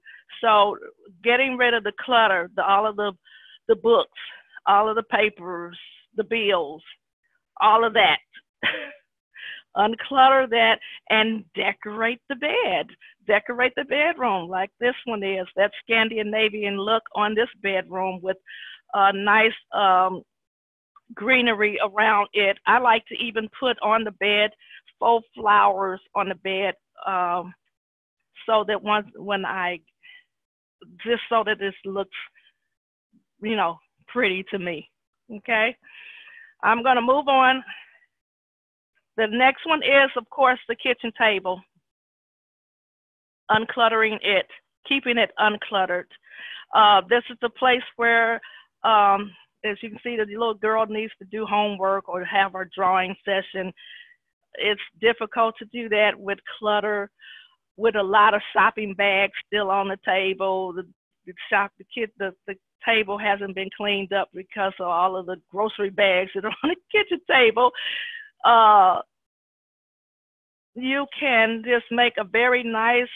So getting rid of the clutter, all of the books, all of the papers, the bills, all of that. Unclutter that and decorate the bed. Decorate the bedroom like this one is. That Scandinavian look on this bedroom with a nice greenery around it. I like to even put on the bed faux flowers on the bed, so that so that this looks, you know, pretty to me. Okay, I'm gonna move on. The next one is, of course, the kitchen table. Uncluttering it, keeping it uncluttered. This is the place where, as you can see, the little girl needs to do homework or have her drawing session. It's difficult to do that with clutter, with a lot of shopping bags still on the table. The table hasn't been cleaned up because of all of the grocery bags that are on the kitchen table. You can just make a very nice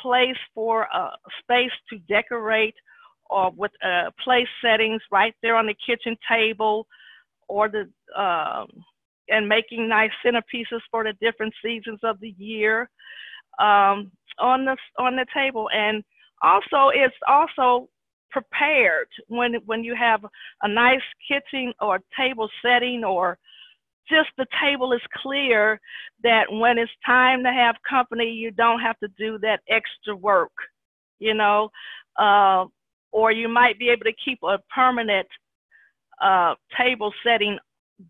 place for a space to decorate, or with place settings right there on the kitchen table, or and making nice centerpieces for the different seasons of the year on the table. And also, it's also prepared when you have a nice kitchen or table setting, or just the table is clear, that when it's time to have company, you don't have to do that extra work, you know, or you might be able to keep a permanent table setting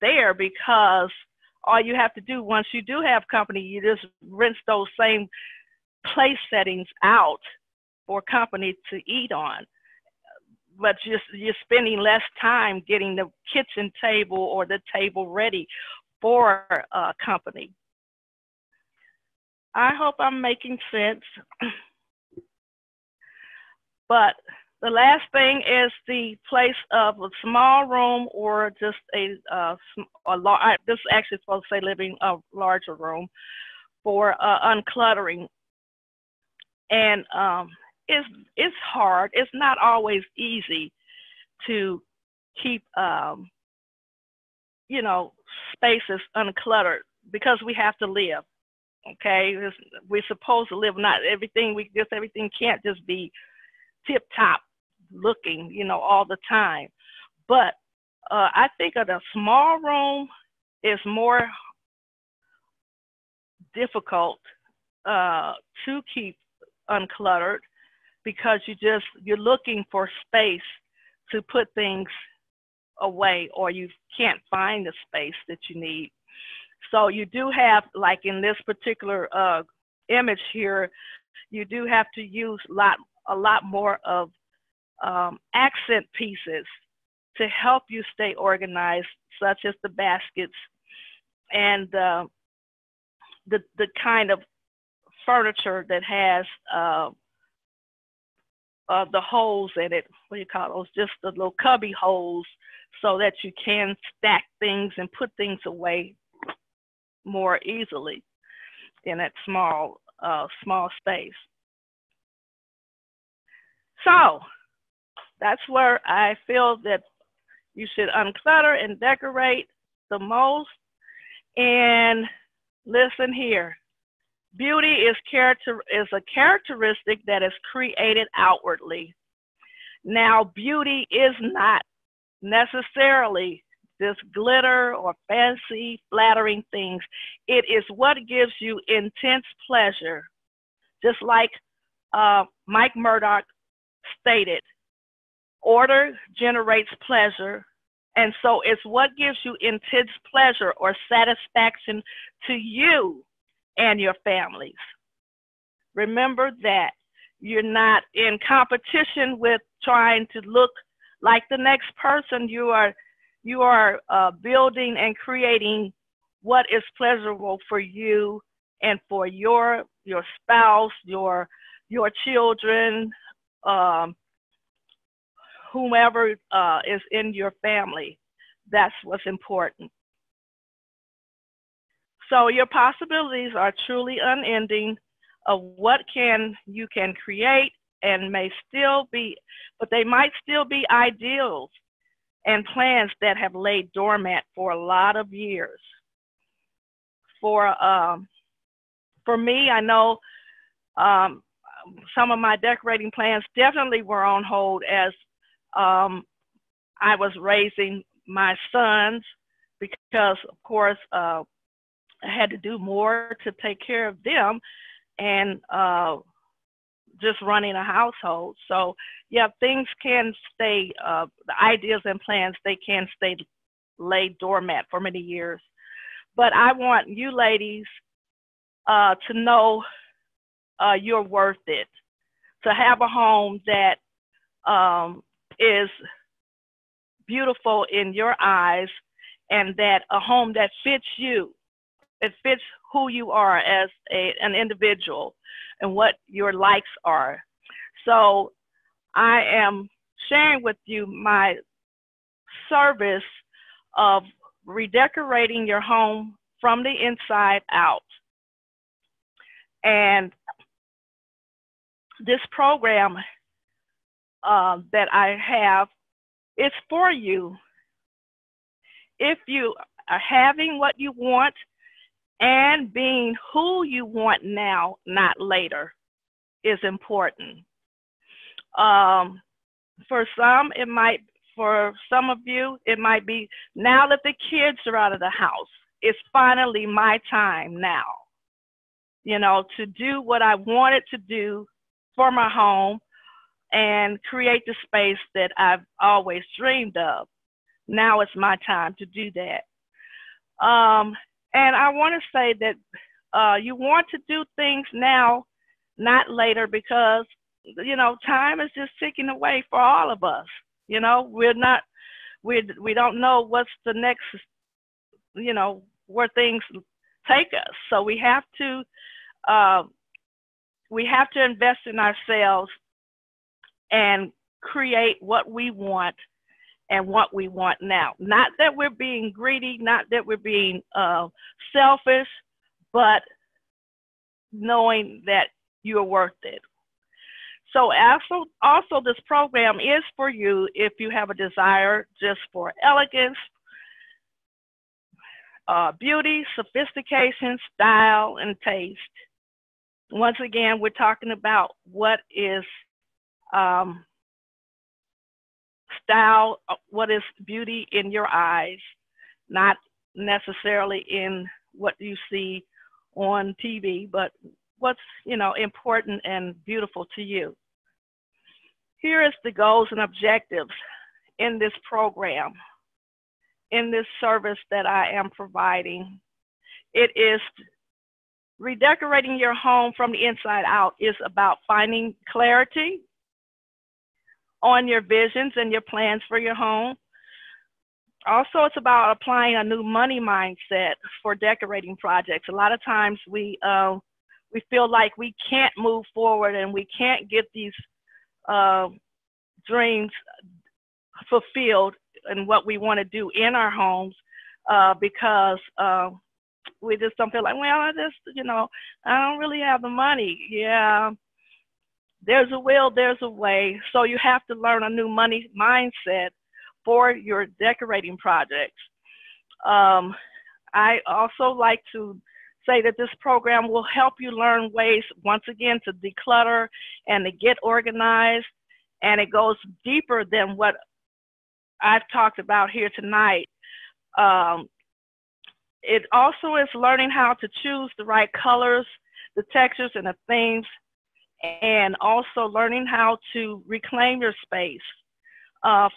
there, because all you have to do once you do have company, you just rinse those same place settings out for company to eat on. But you're spending less time getting the kitchen table or the table ready for company. I hope I'm making sense. But the last thing is the place of a small room, or just this is actually supposed to say a larger room, for uncluttering. And it's hard. It's not always easy to keep, you know, spaces uncluttered, because we have to live. Okay, we're supposed to live. Not everything everything can't just be tip top looking, you know, all the time. But I think a small room is more difficult to keep uncluttered, because you're looking for space to put things away, or you can't find the space that you need. So you do have, like in this particular image here, you do have to use a lot more of accent pieces to help you stay organized, such as the baskets and the kind of furniture that has the holes in it. What do you call those? Just the little cubby holes, so that you can stack things and put things away more easily in that small space. So that's where I feel that you should unclutter and decorate the most. And listen here, beauty is a characteristic that is created outwardly. Now, beauty is not necessarily this glitter or fancy, flattering things. It is what gives you intense pleasure. Just like Mike Murdoch stated, order generates pleasure. And so it's what gives you intense pleasure or satisfaction to you and your families. Remember that you're not in competition with trying to look like the next person. You are building and creating what is pleasurable for you and for your spouse, your children, whomever is in your family. That's what's important. So your possibilities are truly unending of what you can create, and may still be, but they might still be ideals and plans that have laid dormant for a lot of years. For me, I know some of my decorating plans definitely were on hold as I was raising my sons, because of course I had to do more to take care of them and just running a household. So yeah, things can stay, the ideas and plans, they can stay laid dormant for many years. But I want you ladies to know you're worth it. To have a home that is beautiful in your eyes, and that a home that fits you. It fits who you are as an individual and what your likes are. So I am sharing with you my service of redecorating your home from the inside out. And this program that I have is for you. If you are having what you want and being who you want now, not later, is important. For some of you, it might be, now that the kids are out of the house, it's finally my time now, to do what I wanted to do for my home and create the space that I've always dreamed of. Now it's my time to do that. And I want to say that you want to do things now, not later, because, time is just ticking away for all of us. We don't know what's the next, where things take us. So we have to invest in ourselves and create what we want and what we want now. Not that we're being greedy, not that we're being selfish, but knowing that you're worth it. So also this program is for you if you have a desire just for elegance, beauty, sophistication, style, and taste. Once again, we're talking about what is style, what is beauty in your eyes, not necessarily in what you see on TV, but what's, important and beautiful to you. Here is the goals and objectives in this program, in this service that I am providing. it is redecorating your home from the inside out is about finding clarity on your visions and your plans for your home. Also, it's about applying a new money mindset for decorating projects. A lot of times we feel like we can't move forward and we can't get these dreams fulfilled and what we want to do in our homes because we just don't feel like, well, I don't really have the money. Yeah, there's a will, there's a way. So you have to learn a new money mindset for your decorating projects. I also like to say that this program will help you learn ways, once again, to declutter and to get organized. And it goes deeper than what I've talked about here tonight. It also is learning how to choose the right colors, the textures, and the themes, and also learning how to reclaim your space,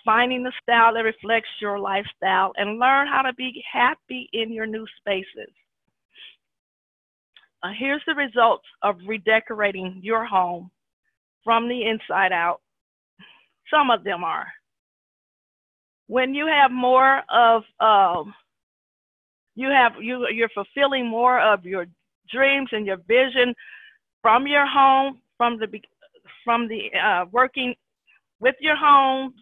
finding the style that reflects your lifestyle, and learn how to be happy in your new spaces. Here's the results of redecorating your home from the inside out. Some of them are: when you have more of, you're fulfilling more of your dreams and your vision from your home, from the working with your homes.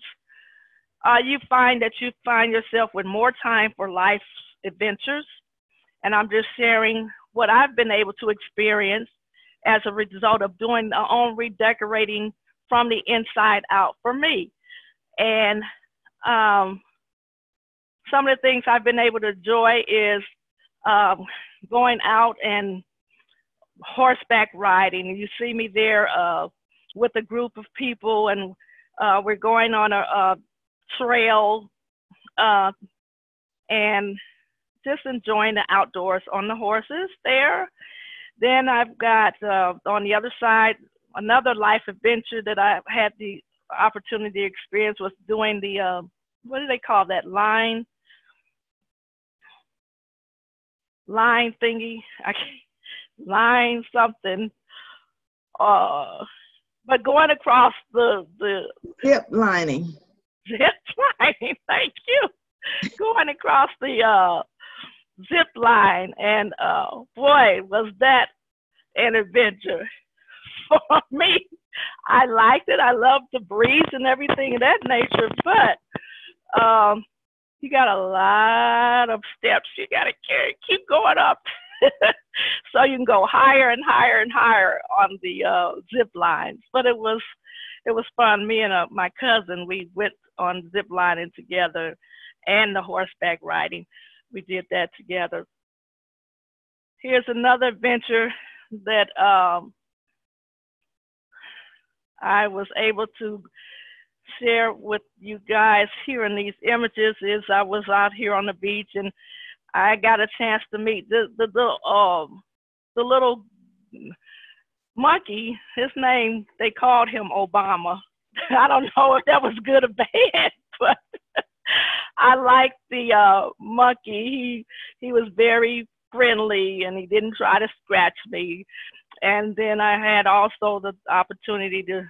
You find that you find yourself with more time for life's adventures. And I'm just sharing what I've been able to experience as a result of doing my own redecorating from the inside out for me. And some of the things I've been able to enjoy is going out and horseback riding. You see me there with a group of people, and we're going on a trail and just enjoying the outdoors on the horses there. Then I've got on the other side, another life adventure that I had the opportunity to experience was doing the, what do they call that, line thingy? Line something. But going across the zip lining. Zip lining, thank you. Going across the zip line, and boy, was that an adventure for me. I liked it. I loved the breeze and everything of that nature, but you got a lot of steps you got to keep going up. So you can go higher and higher and higher on the zip lines. But it was fun. Me and my cousin, we went on zip lining together, and the horseback riding. We did that together. Here's another adventure that I was able to share with you guys here in these images. Is I was out here on the beach, and I got a chance to meet the little monkey. His name, they called him Obama. I don't know if that was good or bad, but I liked the monkey. He was very friendly, and he didn't try to scratch me. And then I had also the opportunity to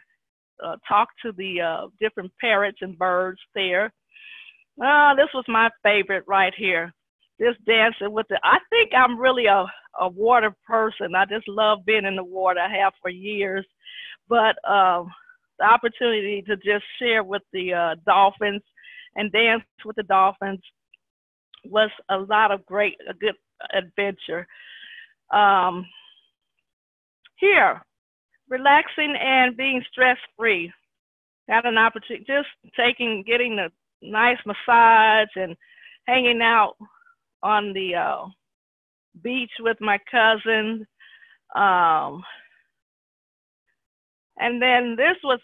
talk to the different parrots and birds there. This was my favorite right here. Just dancing with it. I think I'm really a water person. I just love being in the water. I have for years. But the opportunity to just share with the dolphins and dance with the dolphins was a good adventure. Here, relaxing and being stress-free. Got an opportunity, just getting a nice massage and hanging out on the beach with my cousin. And then this was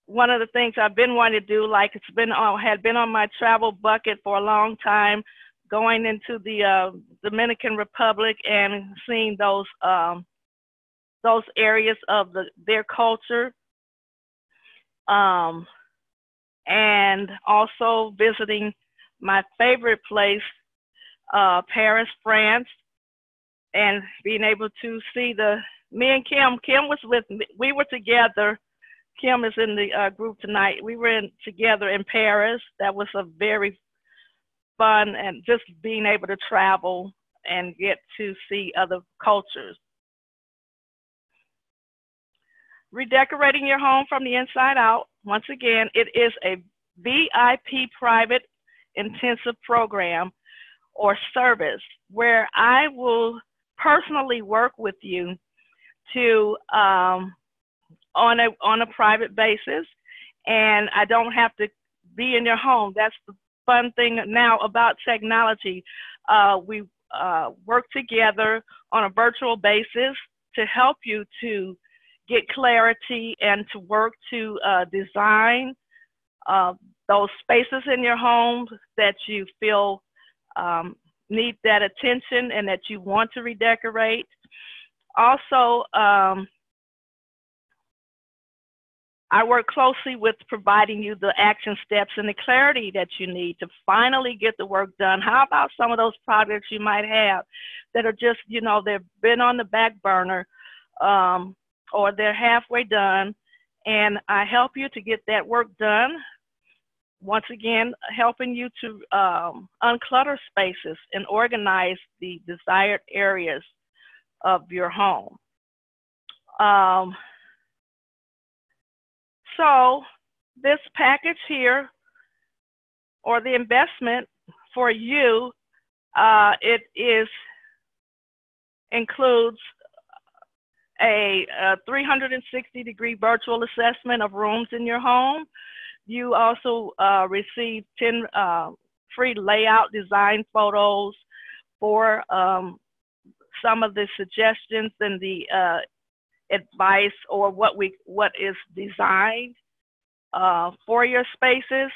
one of the things I've been wanting to do, like had been on my travel bucket for a long time, going into the Dominican Republic and seeing those areas of their culture, and also visiting my favorite place Paris, France, and being able to see me and Kim was with me. We were together. Kim is in the group tonight. We were together in Paris. That was a very fun, and just being able to travel and get to see other cultures. Redecorating your home from the inside out. Once again, it is a VIP private intensive program or service where I will personally work with you to on a private basis, and I don't have to be in your home. That's the fun thing now about technology. We work together on a virtual basis to help you to get clarity and to work to design those spaces in your home that you feel need that attention and that you want to redecorate. Also, I work closely with providing you the action steps and the clarity that you need to finally get the work done. How about some of those projects you might have that are just, you know, they've been on the back burner or they're halfway done, and I help you to get that work done. Once again, helping you to unclutter spaces and organize the desired areas of your home. So this package here, or the investment for you, it includes a 360-degree virtual assessment of rooms in your home. You also receive 10 free layout design photos for some of the suggestions and the advice, or what is designed for your spaces.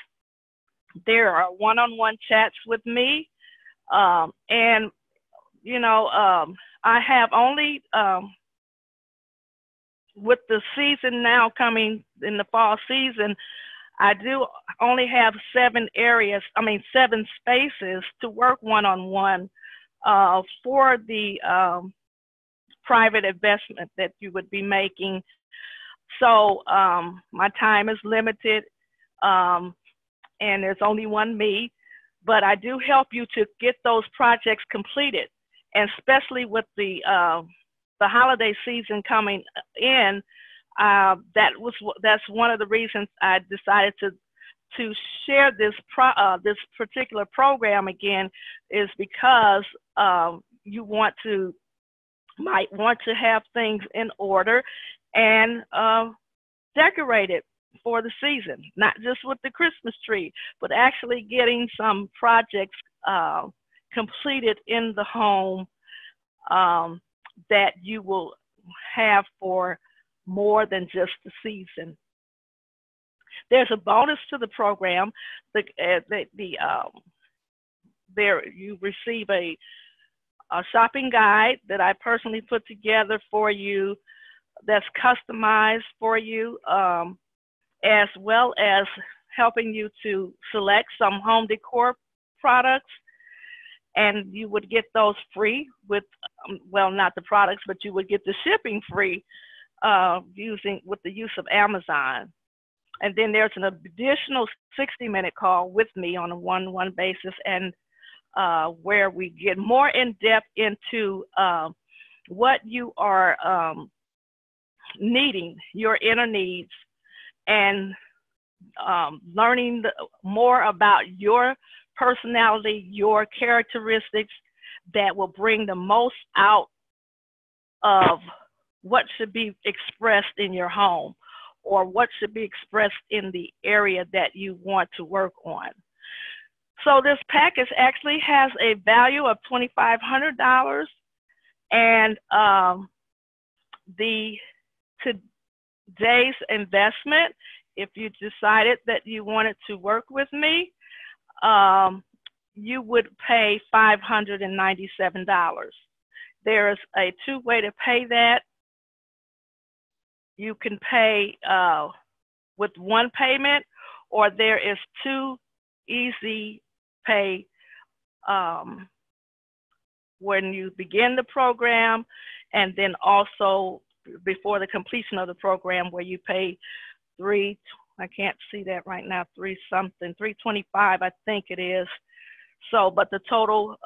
There are one-on-one chats with me, and you know, I have only with the season now coming in the fall season, I do only have 7 spaces to work one-on-one for the private investment that you would be making. So my time is limited, and there's only one me, but I do help you to get those projects completed, and especially with the holiday season coming in. That's one of the reasons I decided to share this particular program again, is because you might want to have things in order and decorated for the season, not just with the Christmas tree, but actually getting some projects completed in the home that you will have for more than just the season. There's a bonus to the program. There you receive a shopping guide that I personally put together for you, that's customized for you, as well as helping you to select some home decor products. And you would get those free with, well, not the products, but you would get the shipping free with the use of Amazon. And then there's an additional 60-minute call with me on a one-on-one basis, and where we get more in depth into what you are needing, your inner needs, and learning more about your personality, your characteristics that will bring the most out of what should be expressed in your home, or what should be expressed in the area that you want to work on. So this package actually has a value of $2,500, and today's investment, if you decided that you wanted to work with me, you would pay $597. There is a 2-way to pay that. You can pay with one payment, or there is 2 easy pay when you begin the program, and then also before the completion of the program, where you pay I can't see that right now, $325, I think it is. So, but the total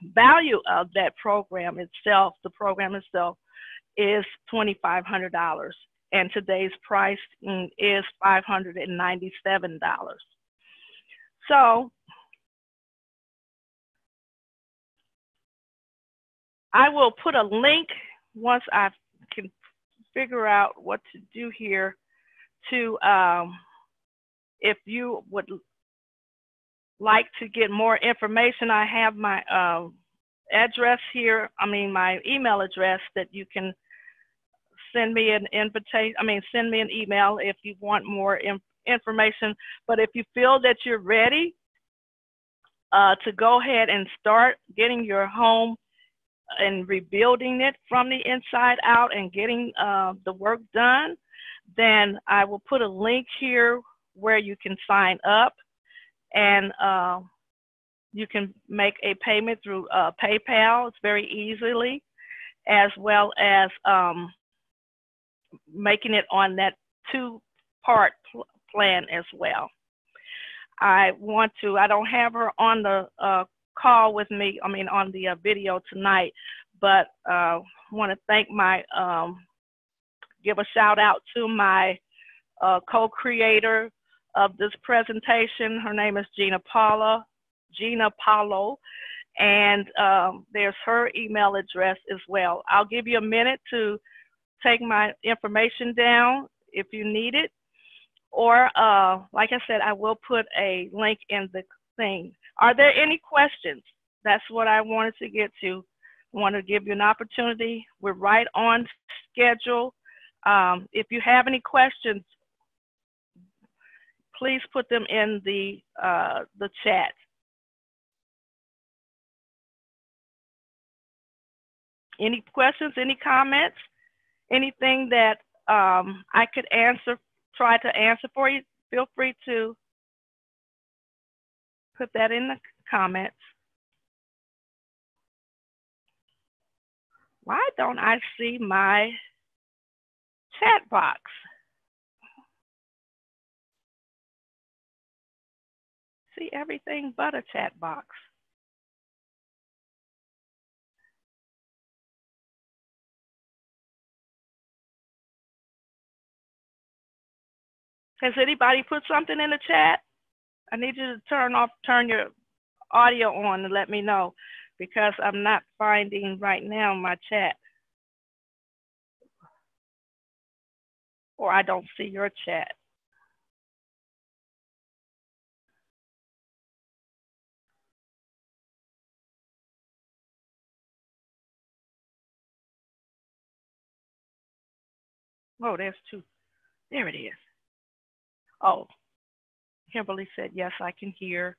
value of that program itself, the program itself, is $2,500, and today's price is $597. So I will put a link once I can figure out what to do here to, if you would like to get more information, I have my address here, my email address, that you can send me an invitation, send me an email if you want more information. But if you feel that you're ready to go ahead and start getting your home and rebuilding it from the inside out and getting the work done, then I will put a link here where you can sign up, and you can make a payment through PayPal. It's very easily, as well as making it on that two-part plan as well. I don't have her on the call with me, on the video tonight, but want to thank give a shout out to my co-creator of this presentation. Her name is Gina Paulo, and there's her email address as well. I'll give you a minute to take my information down if you need it, or like I said, I will put a link in the thing. Are there any questions? That's what I wanted to get to. I want to give you an opportunity. We're right on schedule. If you have any questions, please put them in the chat. Any questions, any comments, anything that I could try to answer for you, feel free to put that in the comments. Why don't I see my chat box? See everything but a chat box. Has anybody put something in the chat? I need you to turn your audio on and let me know, because I'm not finding right now my chat. Or I don't see your chat. Oh, there's two. There it is. Oh, Kimberly said, yes, I can hear,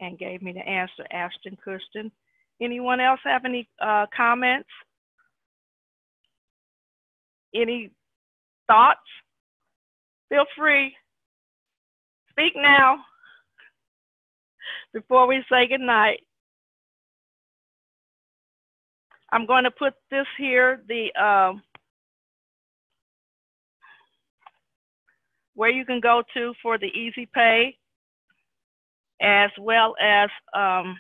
and gave me the answer, Ashton Cushton. Anyone else have any comments? Any thoughts? Feel free. Speak now before we say goodnight. I'm going to put this here, where you can go to for the easy pay, as well as I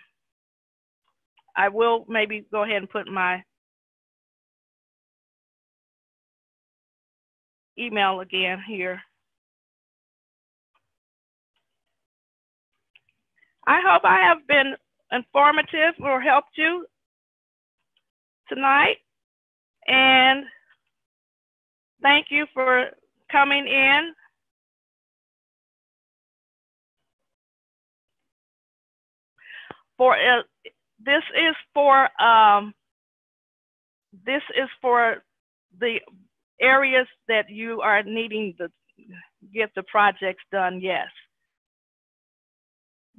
will maybe go ahead and put my email again here. I hope I have been informative or helped you tonight, and thank you for coming in. This is for the areas that you are needing to get the projects done, yes.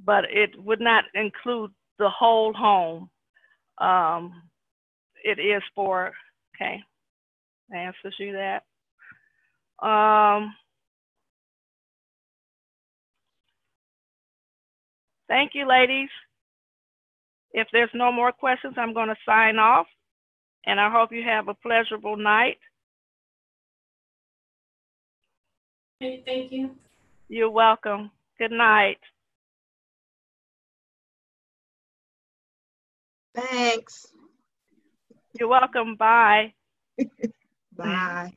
But it would not include the whole home. It is for, okay, answers you that. Thank you, ladies. If there's no more questions, I'm going to sign off, and I hope you have a pleasurable night. Okay, thank you. You're welcome. Good night. Thanks. You're welcome. Bye. Bye.